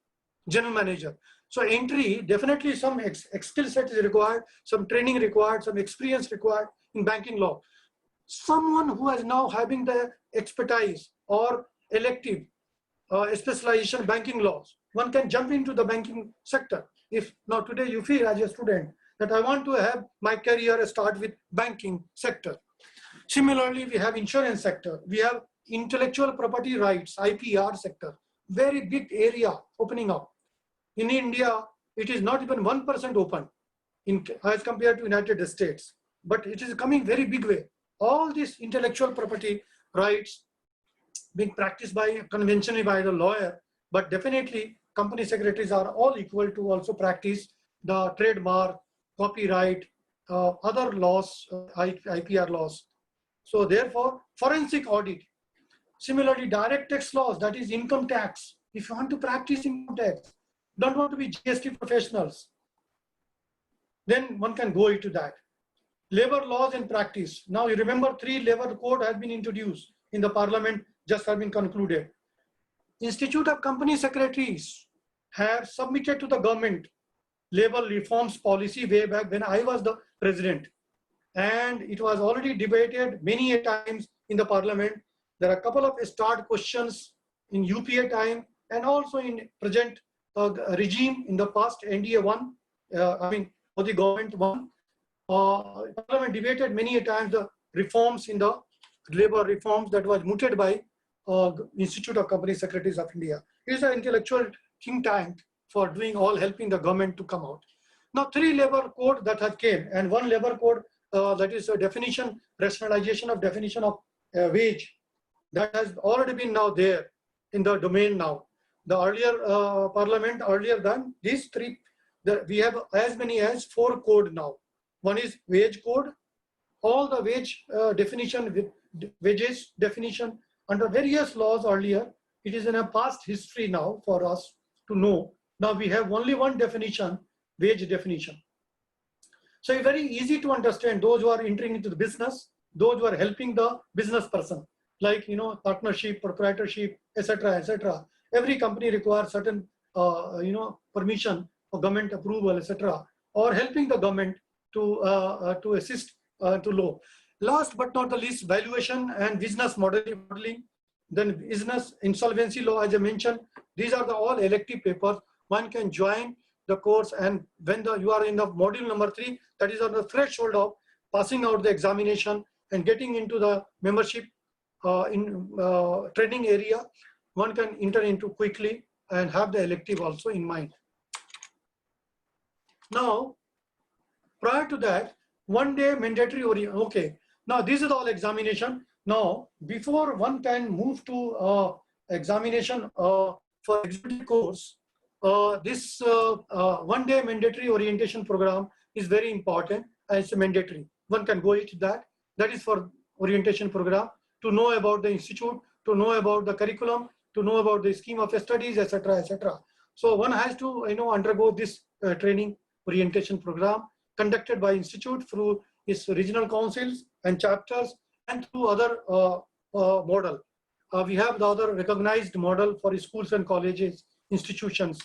A: general manager. So entry, definitely some skill set is required, some training required, some experience required in banking law. Someone who is now having the expertise or elective specialization banking laws, one can jump into the banking sector. If now today you feel as a student that I want to have my career start with banking sector. Similarly, we have insurance sector. We have intellectual property rights, IPR sector, very big area opening up. In India, it is not even 1% open as compared to United States, but it is coming very big way. All these intellectual property rights being practiced by conventionally by the lawyer, but definitely company secretaries are all equal to also practice the trademark, copyright, other laws, IPR laws. So therefore, forensic audit. Similarly, direct tax laws, that is income tax. If you want to practice income tax, don't want to be GST professionals, then one can go into that. Labor laws and practice. Now you remember 3 labor code has been introduced in the parliament, just have been concluded. Institute of Company Secretaries have submitted to the government labor reforms policy way back when I was the president. And it was already debated many a times in the parliament. There are a couple of start questions in UPA time and also in present regime in the past NDA one, for the government one. Parliament debated many a times the reforms in the labor reforms that was mooted by Institute of Company Secretaries of India. It is an intellectual think tank for doing all, helping the government to come out. Now 3 labor code that has came, and 1 labor code that is a definition, rationalization of definition of wage, that has already been now there in the domain now. The earlier parliament earlier done these 3, we have as many as 4 code now. One is wage code, all the wage definition, wages definition under various laws earlier. It is in a past history now for us to know. Now we have only one definition, wage definition. So it's very easy to understand those who are entering into the business, those who are helping the business person, like, partnership, proprietorship, etc., etc. Every company requires certain, permission for government approval, etc., or helping the government to assist to law. Last but not the least, valuation and business modeling, then business insolvency law, as I mentioned. These are the all elective papers. One can join the course, and when you are in the module number 3, that is on the threshold of passing out the examination and getting into the membership in training area, one can enter into quickly and have the elective also in mind. Now, prior to that, 1 day mandatory okay. Now this is all examination. Now, before one can move to examination for executive course, this 1 day mandatory orientation program is very important, and it's mandatory. One can go into that. That is for orientation program. to know about the institute, to know about the curriculum, to know about the scheme of studies, etc., etc. So one has to undergo this training orientation program conducted by institute through its regional councils and chapters and through other model. We have the other recognized model for schools and colleges, institutions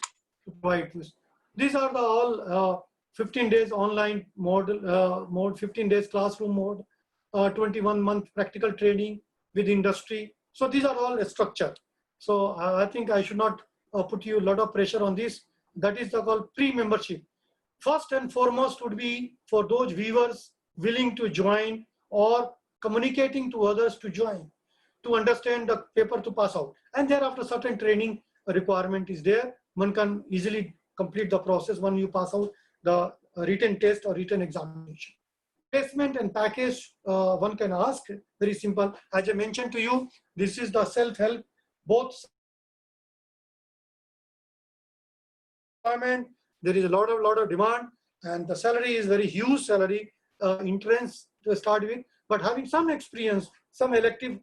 A: to provide this. These are the all 15 days online mode, 15 days classroom mode, 21-month practical training with industry. So these are all a structure. So I think I should not put you a lot of pressure on this. That is called pre-membership. First and foremost would be for those viewers willing to join or communicating to others to join, to understand the paper to pass out. And thereafter certain training requirement is there. One can easily complete the process when you pass out the written test or written examination. Placement and package, one can ask, very simple. As I mentioned to you, this is the self-help, both there is a lot of demand, and the salary is very huge salary, entrance to start with, but having some experience, some elective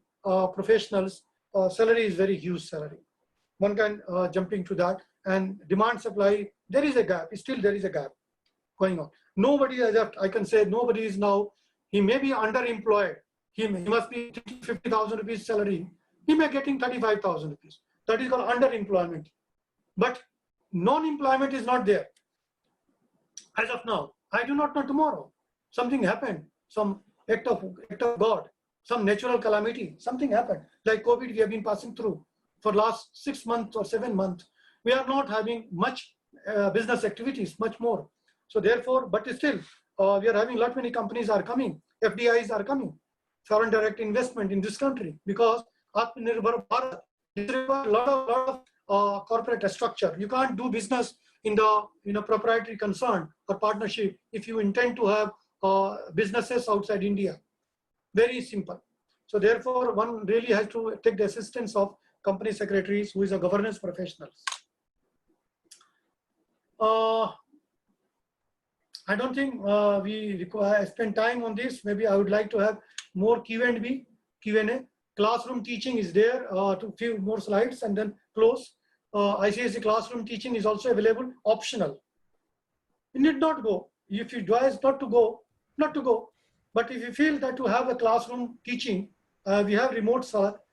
A: professionals, salary is very huge salary. One can jump into that, and demand supply, there is a gap, still there is a gap going on. Nobody, as I can say, nobody is now, he may be underemployed, he must be 50,000 rupees salary, he may getting 35,000 rupees. That is called underemployment. But non-employment is not there. As of now, I do not know tomorrow. Something happened, some act of God, some natural calamity, something happened. Like COVID we have been passing through for last 6 months or 7 months. We are not having much business activities, much more. So therefore, but still, we are having lot many companies are coming, FDIs are coming, foreign direct investment in this country, because Atmanirbhar Bharat requires a lot of corporate structure. You can't do business in the proprietary concern or partnership if you intend to have businesses outside India. Very simple. So therefore, one really has to take the assistance of company secretaries who is a governance professionals. I don't think we require spend time on this. Maybe I would like to have more Q&A. Classroom teaching is there, to few more slides and then close. ICSE classroom teaching is also available, optional. You need not go. If you advise not to go, not to go. But if you feel that to have a classroom teaching, we have remote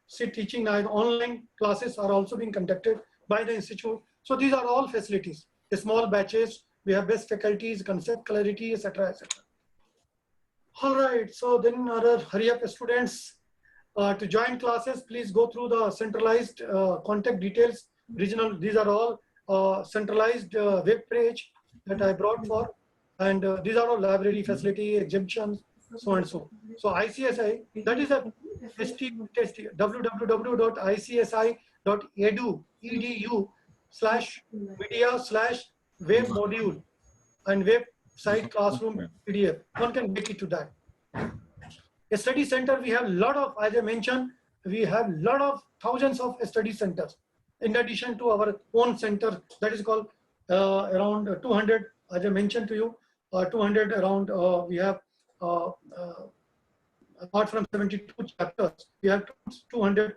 A: sit teaching now. Online classes are also being conducted by the institute. So these are all facilities. The small batches, we have best faculties, concept clarity, etc., etc. All right. So then, hurry up, students. To join classes, please go through the centralized contact details. Regional. These are all centralized web page that I brought for, and these are all library facility exemptions, so and so. So ICSI, that is a www.icsi.edu/media/web module and website classroom PDF. One can get it to that. A study center, we have a lot of, as I mentioned, we have a lot of thousands of study centers. In addition to our own center, that is called around 200, as I mentioned to you, 200 around, we have, apart from 72 chapters, we have 200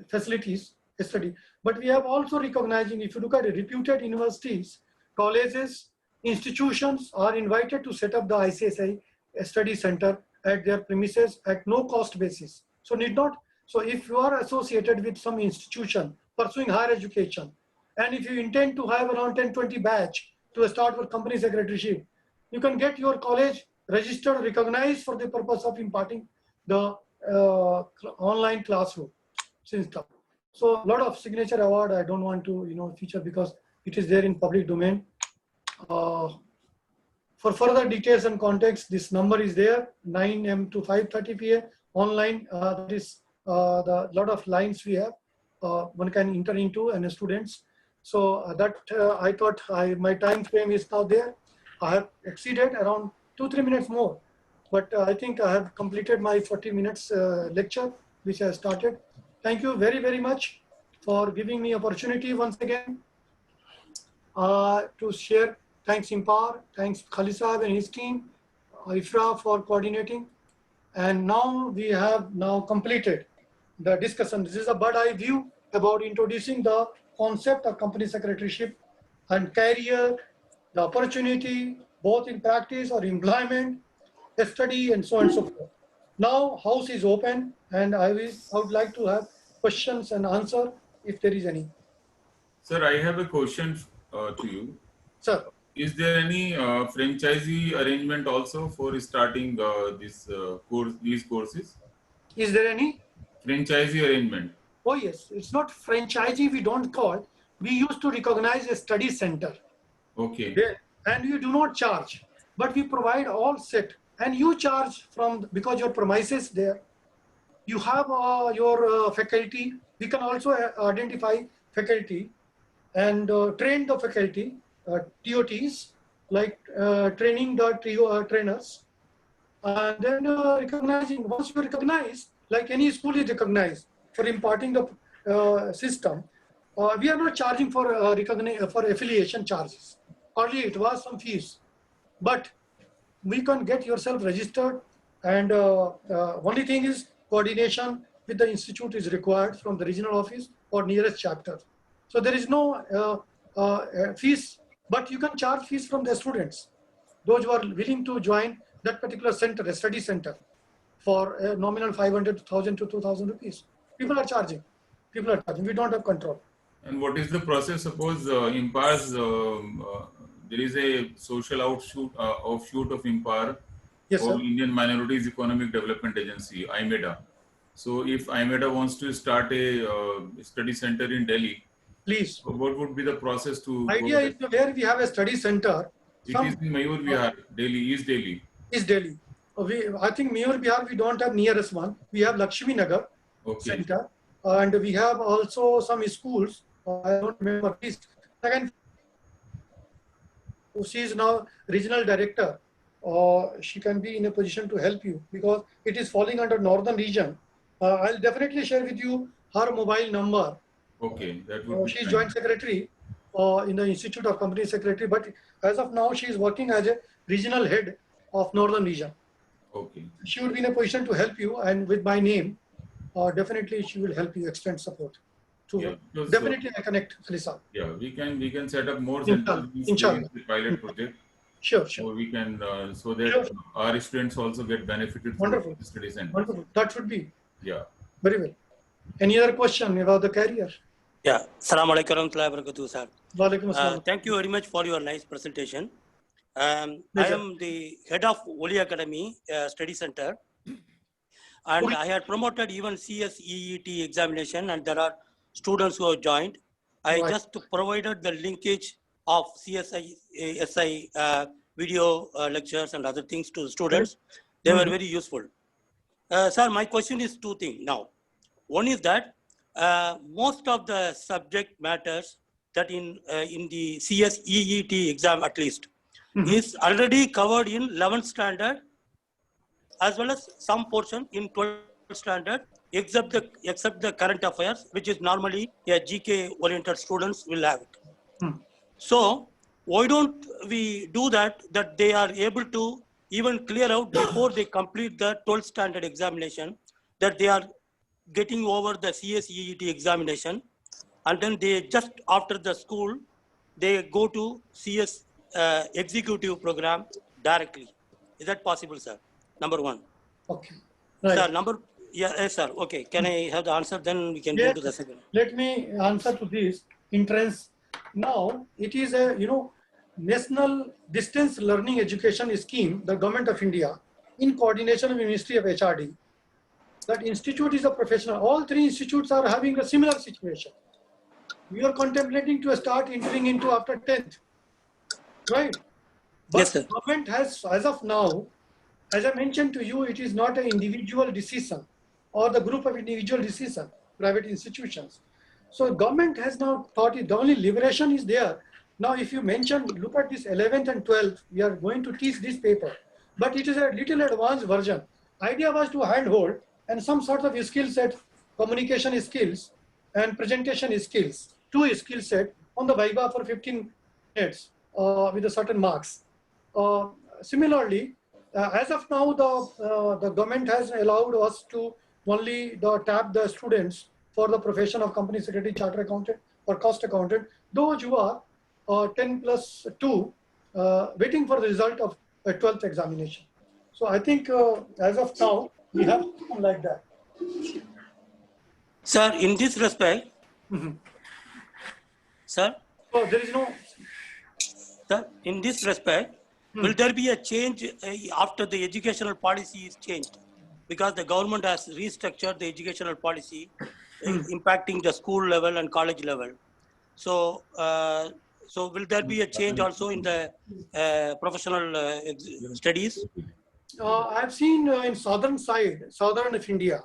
A: facilities study. But we have also recognizing, if you look at it, reputed universities, colleges, institutions are invited to set up the ICSI study center at their premises at no cost basis. So need not. So if you are associated with some institution pursuing higher education, and if you intend to have around 10-20 batch to start with company secretaryship, you can get your college registered, recognized for the purpose of imparting the online classroom. So a lot of signature award I don't want to feature because it is there in public domain. For further details and context, this number is there, 9 a.m. to 5:30 p.m. online. That is the lot of lines we have. One can enter into and students. So that I thought my time frame is now there. I have exceeded around 2-3 minutes more, but I think I have completed my 40 minutes lecture, which I started. Thank you very, very much for giving me opportunity once again to share. Thanks Impar, thanks Khalid Sahab and his team, IFRA for coordinating. And now we have now completed the discussion. This is a bird eye view about introducing the concept of company secretaryship and career, the opportunity, both in practice or employment, study, and so on and so forth. Now, house is open, and I would like to have questions and answer if there is any.
B: Sir, I have a question to you.
A: Sir,
B: Is there any franchisee arrangement also for starting these courses?
A: is there any?
B: Franchisee arrangement.
A: Oh yes, it's not franchisee, we don't call it. We used to recognize a study center.
B: Okay.
A: And you do not charge, but we provide all set, and you charge because your premises there. You have your faculty. We can also identify faculty and train the faculty, TOTs, like training the trainers. And then recognizing, once you recognize, like any school is recognized for imparting the system, we are not charging for for affiliation charges. Earlier it was some fees, but we can get yourself registered, and only thing is coordination with the institute is required from the regional office or nearest chapter. So there is no fees, but you can charge fees from the students, those who are willing to join that particular center, a study center, for a nominal 500 to 1,000 to 2,000 rupees. People are charging. We don't have control.
B: And what is the process? Suppose IMPAR's, there is a social offshoot of IMPAR,
A: Yes,
B: or
A: sir.
B: Indian Minorities Economic Development Agency, IMEDA. So if IMEDA wants to start a study center in Delhi,
A: Please.
B: what would be the process to?
A: Idea is where we have a study center.
B: It is in Mayur Vihar, Delhi, East Delhi.
A: Is Delhi. I think Mayur Bihar we don't have nearest one. We have Lakshmi Nagar center, and we have also some schools. I don't remember this. Second, she is now regional director. She can be in a position to help you because it is falling under northern region. I'll definitely share with you her mobile number.
B: Okay, that would be
A: She is
B: fine.
A: joint secretary in the Institute of Company Secretary, but as of now she is working as a regional head of northern region.
B: Okay.
A: She would be in a position to help you, and with my name, definitely she will help you extend support. Definitely I connect Khalisa.
B: Yeah, we can set up more
A: Inshallah.
B: centers
A: Inshallah.
B: in the pilot project.
A: Sure.
B: So we can so that
A: Sure.
B: our students also get benefited from
A: Wonderful.
B: the study center.
A: Wonderful. That should be
B: Yeah.
A: very well. Any other question about the career?
D: Yeah. Assalamu alaikum warahmatullahi wabarakatuh, sir.
A: Walaikum assalam.
D: Thank you very much for your nice presentation. I am the head of Oli Academy Study Center, and I had promoted even CSEET examination, and there are students who have joined. I
A: Right.
D: just provided the linkage of SI video lectures and other things to the students. They were very useful. Sir, my question is two things now. One is that most of the subject matters that in the CSEET exam at least is already covered in 11th standard as well as some portion in 12th standard, except the current affairs, which is normally a GK oriented students will have it. So why don't we do that they are able to even clear out before they complete the 12th standard examination, that they are getting over the CSEET examination, and then they just after the school, they go to CS executive program directly. Is that possible, sir? Number one.
A: Okay. Right.
D: Sir, yes, sir. Okay. Can I have the answer? Then we can go to the second.
A: Let me answer to this entrance. Now, it is a, National Distance Learning Education Scheme, the Government of India, in coordination with the Ministry of HRD. That institute is a professional. All three institutes are having a similar situation. We are contemplating to start entering into after 10th. Right? But
D: Yes, sir.
A: government has, as of now, as I mentioned to you, it is not an individual decision or the group of individual decision, private institutions. So government has now thought the only liberation is there. Now, if you mention, look at this 11th and 12th, we are going to teach this paper, but it is a little advanced version. Idea was to handhold and some sort of skill set, communication skills and presentation skills, two skill set on the Viva for 15 minutes with a certain marks. Similarly, as of now, the government has allowed us to only tap the students for the profession of company secretary, chartered accountant, or cost accountant. Those who are 10+2, waiting for the result of a 12th examination. So I think as of now, we have something like that.
D: Sir, in this respect, sir,
A: So there is no.
D: sir, in this respect, will there be a change after the educational policy is changed? Because the government has restructured the educational policy, impacting the school level and college level. So, so will there be a change also in the professional studies?
A: I've seen in southern of India,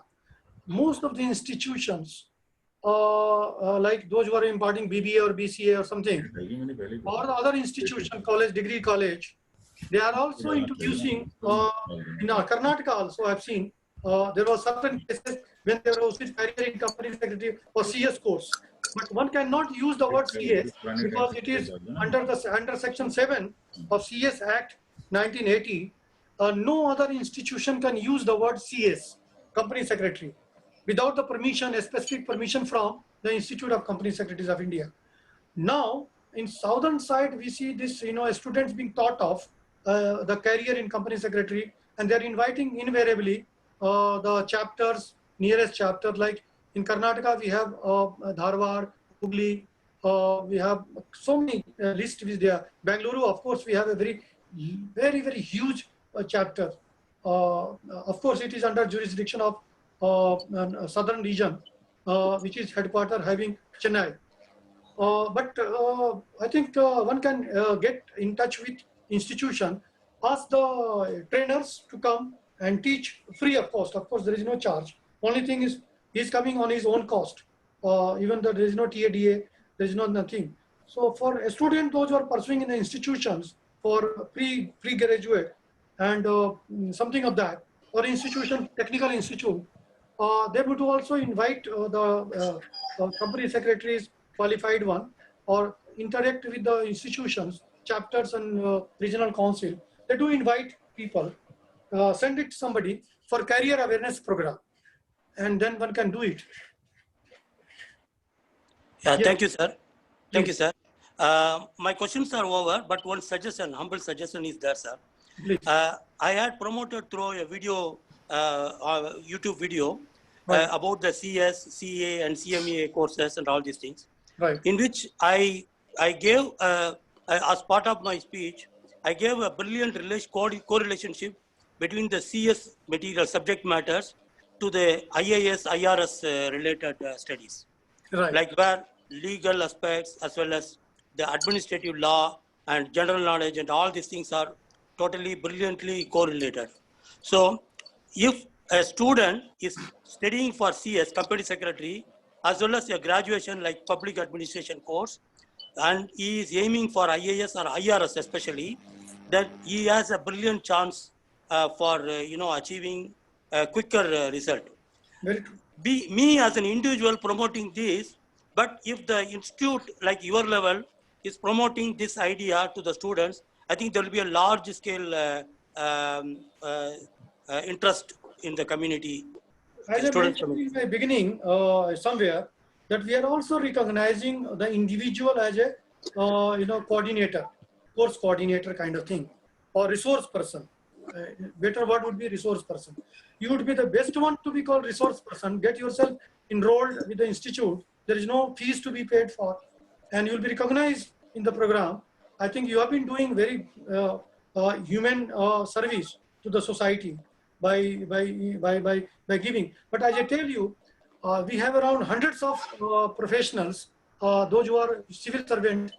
A: most of the institutions, like those who are imparting BBA or BCA or something, or the other institution, degree college, they are also introducing, in Karnataka also I've seen, there were certain cases when there was career in company secretary or CS course. But one cannot use the word CS because it is under Section 7 of CS Act 1980. No other institution can use the word CS, company secretary, without the permission, a specific permission from the Institute of Company Secretaries of India. Now, in southern side, we see this, students being taught of the career in company secretary, and they're inviting invariably the chapters, nearest chapter, like in Karnataka, we have Dharwad, Hubli, we have so many lists is there. Bangalore, of course, we have a very, very huge chapter. Of course, it is under jurisdiction of southern region, which is headquarter having Chennai. But I think one can get in touch with institution, ask the trainers to come and teach free of cost. Of course, there is no charge. Only thing is he's coming on his own cost. Even though there is no TADA, there is no nothing. So for a student, those who are pursuing in the institutions for pre-graduate and something of that, or institution, technical institute, they would also invite the company secretaries, qualified one, or interact with the institutions, chapters and regional council. They do invite people, send it to somebody for career awareness program, and then one can do it.
D: Yeah,
A: Yeah.
D: thank you, sir. Thank you, sir. My questions are over, but one suggestion, humble suggestion is there, sir.
A: Please.
D: I had promoted through a video, YouTube video,
A: Right.
D: about the CS, CA, and CMA courses and all these things,
A: Right.
D: in which I gave, as part of my speech, I gave a brilliant correlationship between the CS material subject matters to the IAS, IRS related studies.
A: Right.
D: Like where legal aspects as well as the administrative law and general knowledge and all these things are totally brilliantly correlated. So if a student is studying for CS, company secretary, as well as a graduation like public administration course, and he is aiming for IAS or IRS especially, that he has a brilliant chance for achieving a quicker result.
A: Very true.
D: Me as an individual promoting this, but if the institute like your level is promoting this idea to the students, I think there will be a large scale interest in the community.
A: As I mentioned in my beginning, somewhere, that we are also recognizing the individual as a coordinator, course coordinator kind of thing, or resource person. Better word would be resource person. You would be the best one to be called resource person. Get yourself enrolled with the institute. There is no fees to be paid for, and you will be recognized in the program. I think you have been doing very human service to the society by giving. But as I tell you, we have around hundreds of professionals, those who are civil servant,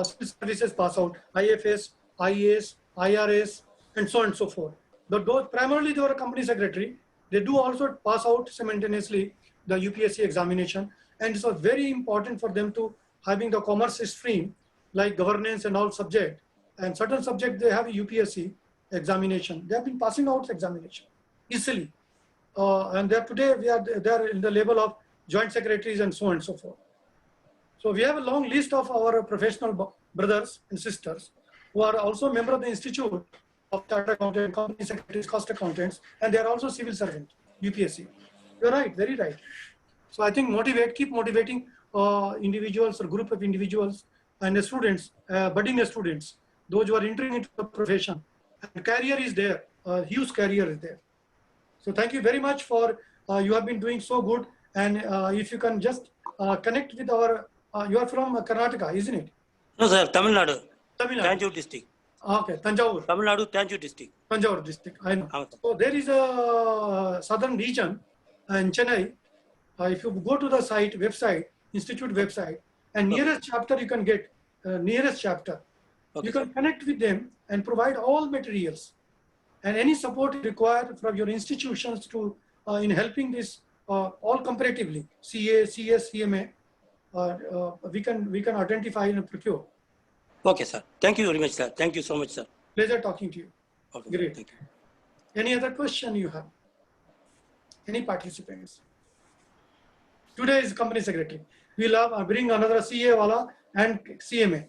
A: civil services pass out, IFS, IAS, IRS, and so on and so forth. But those primarily they were a company secretary. They do also pass out simultaneously the UPSC examination, and it's very important for them to having the commerce stream like governance and all subject, and certain subject they have a UPSC examination. They have been passing out examination easily, and today they are in the level of joint secretaries and so on and so forth. So we have a long list of our professional brothers and sisters who are also member of the institute, of chartered accountant, company secretaries, cost accountants, and they are also civil servants, UPSC. You're right, very right. So I think keep motivating individuals or group of individuals and the students, budding students, those who are entering into the profession. And career is there, huge career is there. So thank you very much for, you have been doing so good. And if you can just connect with our, you are from Karnataka, isn't it?
D: No, sir, Tamil Nadu.
A: Tamil Nadu.
D: Tanjore district.
A: Okay, Tanjore.
D: Tamil Nadu, Tanjore district.
A: Tanjore district, I know.
D: Yes, sir.
A: So there is a southern region in Chennai. If you go to the website, institute website, and nearest chapter you can get, nearest chapter.
D: Okay,
A: You can connect with them and provide all materials and any support required from your institutions to in helping this all comparatively, CA, CS, CMA, we can identify and procure.
D: Okay, sir. Thank you very much, sir. Thank you so much, sir.
A: Pleasure talking to you.
D: Okay,
A: Great.
D: thank you.
A: Any other question you have? Any participants? Today is company secretary. We'll have, bring another CA wala and CMA.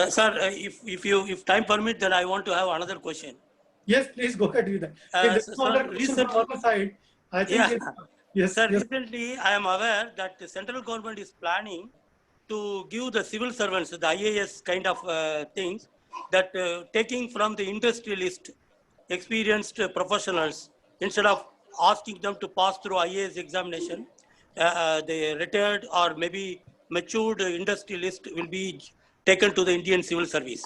D: Sir, if time permit, then I want to have another question.
A: Yes, please go ahead with that. If there's no other question from other side, I think
D: Yeah.
A: yes.
D: Sir,
A: Yes.
D: recently I am aware that the central government is planning to give the civil servants, the IAS kind of things, that taking from the industrialist, experienced professionals, instead of asking them to pass through IAS examination, the retired or maybe matured industrialist will be taken to the Indian civil service.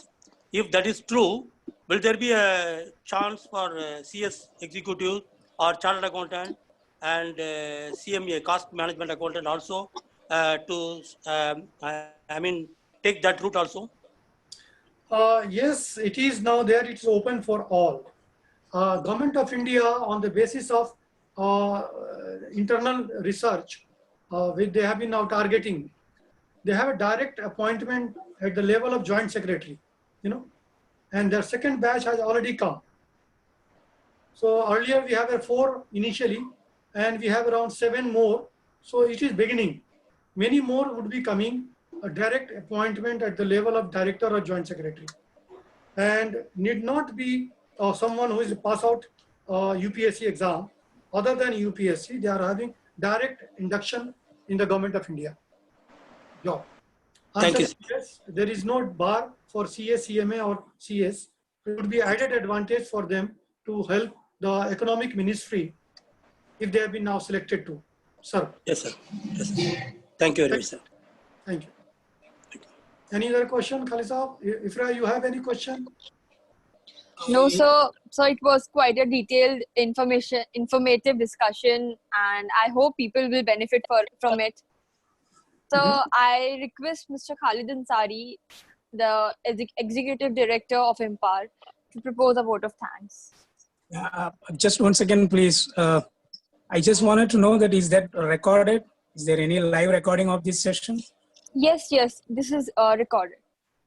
D: If that is true, will there be a chance for CS executive or chartered accountant and CMA, cost management accountant also to, take that route also?
A: Yes, it is now there. It's open for all. Government of India, on the basis of internal research, which they have been now targeting, they have a direct appointment at the level of joint secretary, and their second batch has already come. So earlier we have 4 initially, and we have around 7 more. So it is beginning. Many more would be coming, a direct appointment at the level of director or joint secretary, and need not be someone who is pass out UPSC exam. Other than UPSC, they are having direct induction in the Government of India job.
D: Thank you.
A: Yes, there is no bar for CS, CMA or CS. It would be added advantage for them to help the economic ministry if they have been now selected to serve.
D: Yes, sir. Yes, sir. Thank you very much, sir.
A: Thank you. Any other question, Khalisa? Ifra, you have any question?
C: No, sir. So it was quite a detailed informative discussion, and I hope people will benefit from it. So I request Mr. Khalid Ansari, the Executive Director of Impar, to propose a vote of thanks.
E: Just one second, please. I just wanted to know that is that recorded? Is there any live recording of this session?
C: Yes, this is recorded.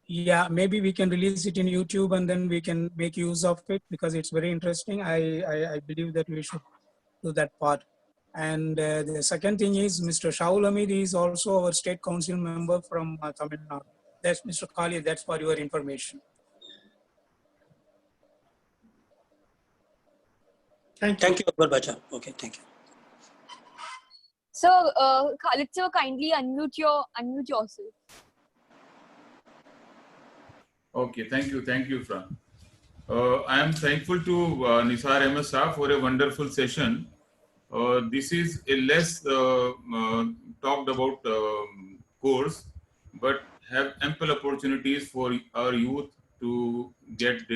E: Yeah, maybe we can release it in YouTube and then we can make use of it because it's very interesting. I believe that we should do that part. And the second thing is Mr. Shaul Hamid is also our state council member from Tamil Nadu. That's Mr. Khalid, that's for your information.
A: Thank you.
D: Thank you, Akbar Bacha. Okay, thank you.
C: So, Khalid sir, kindly unmute yourself.
B: Okay, thank you, Fran. I am thankful to Nisar Ahmed Shah for a wonderful session. This is a less talked about course, but have ample opportunities for our youth to get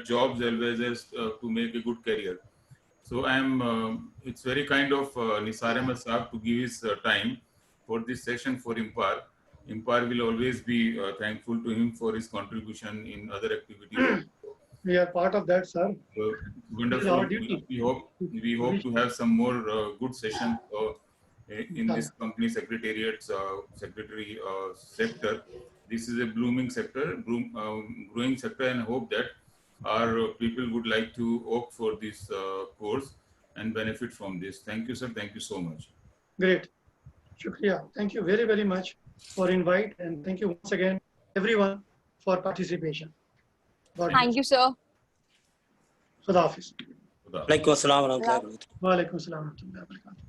B: jobs as well as to make a good career. So it's very kind of Nisar Ahmed Shah to give his time for this session for Impar. Impar will always be thankful to him for his contribution in other activities.
A: We are part of that, sir.
B: Wonderful.
A: Our duty.
B: We hope to have some more good sessions in this company secretariat's secretary sector. This is a blooming sector, growing sector, and hope that our people would like to opt for this course and benefit from this. Thank you, sir. Thank you so much.
A: Great. Shukriya. Thank you very, very much for invite, and thank you once again, everyone, for participation. God
C: Thank you, sir.
A: Khuda Hafiz.
B: Khuda.
D: Alaikum assalam wa rahmatullahi wa barakatuh.
A: Wa alaikum assalam wa rahmatullahi wa barakatuh.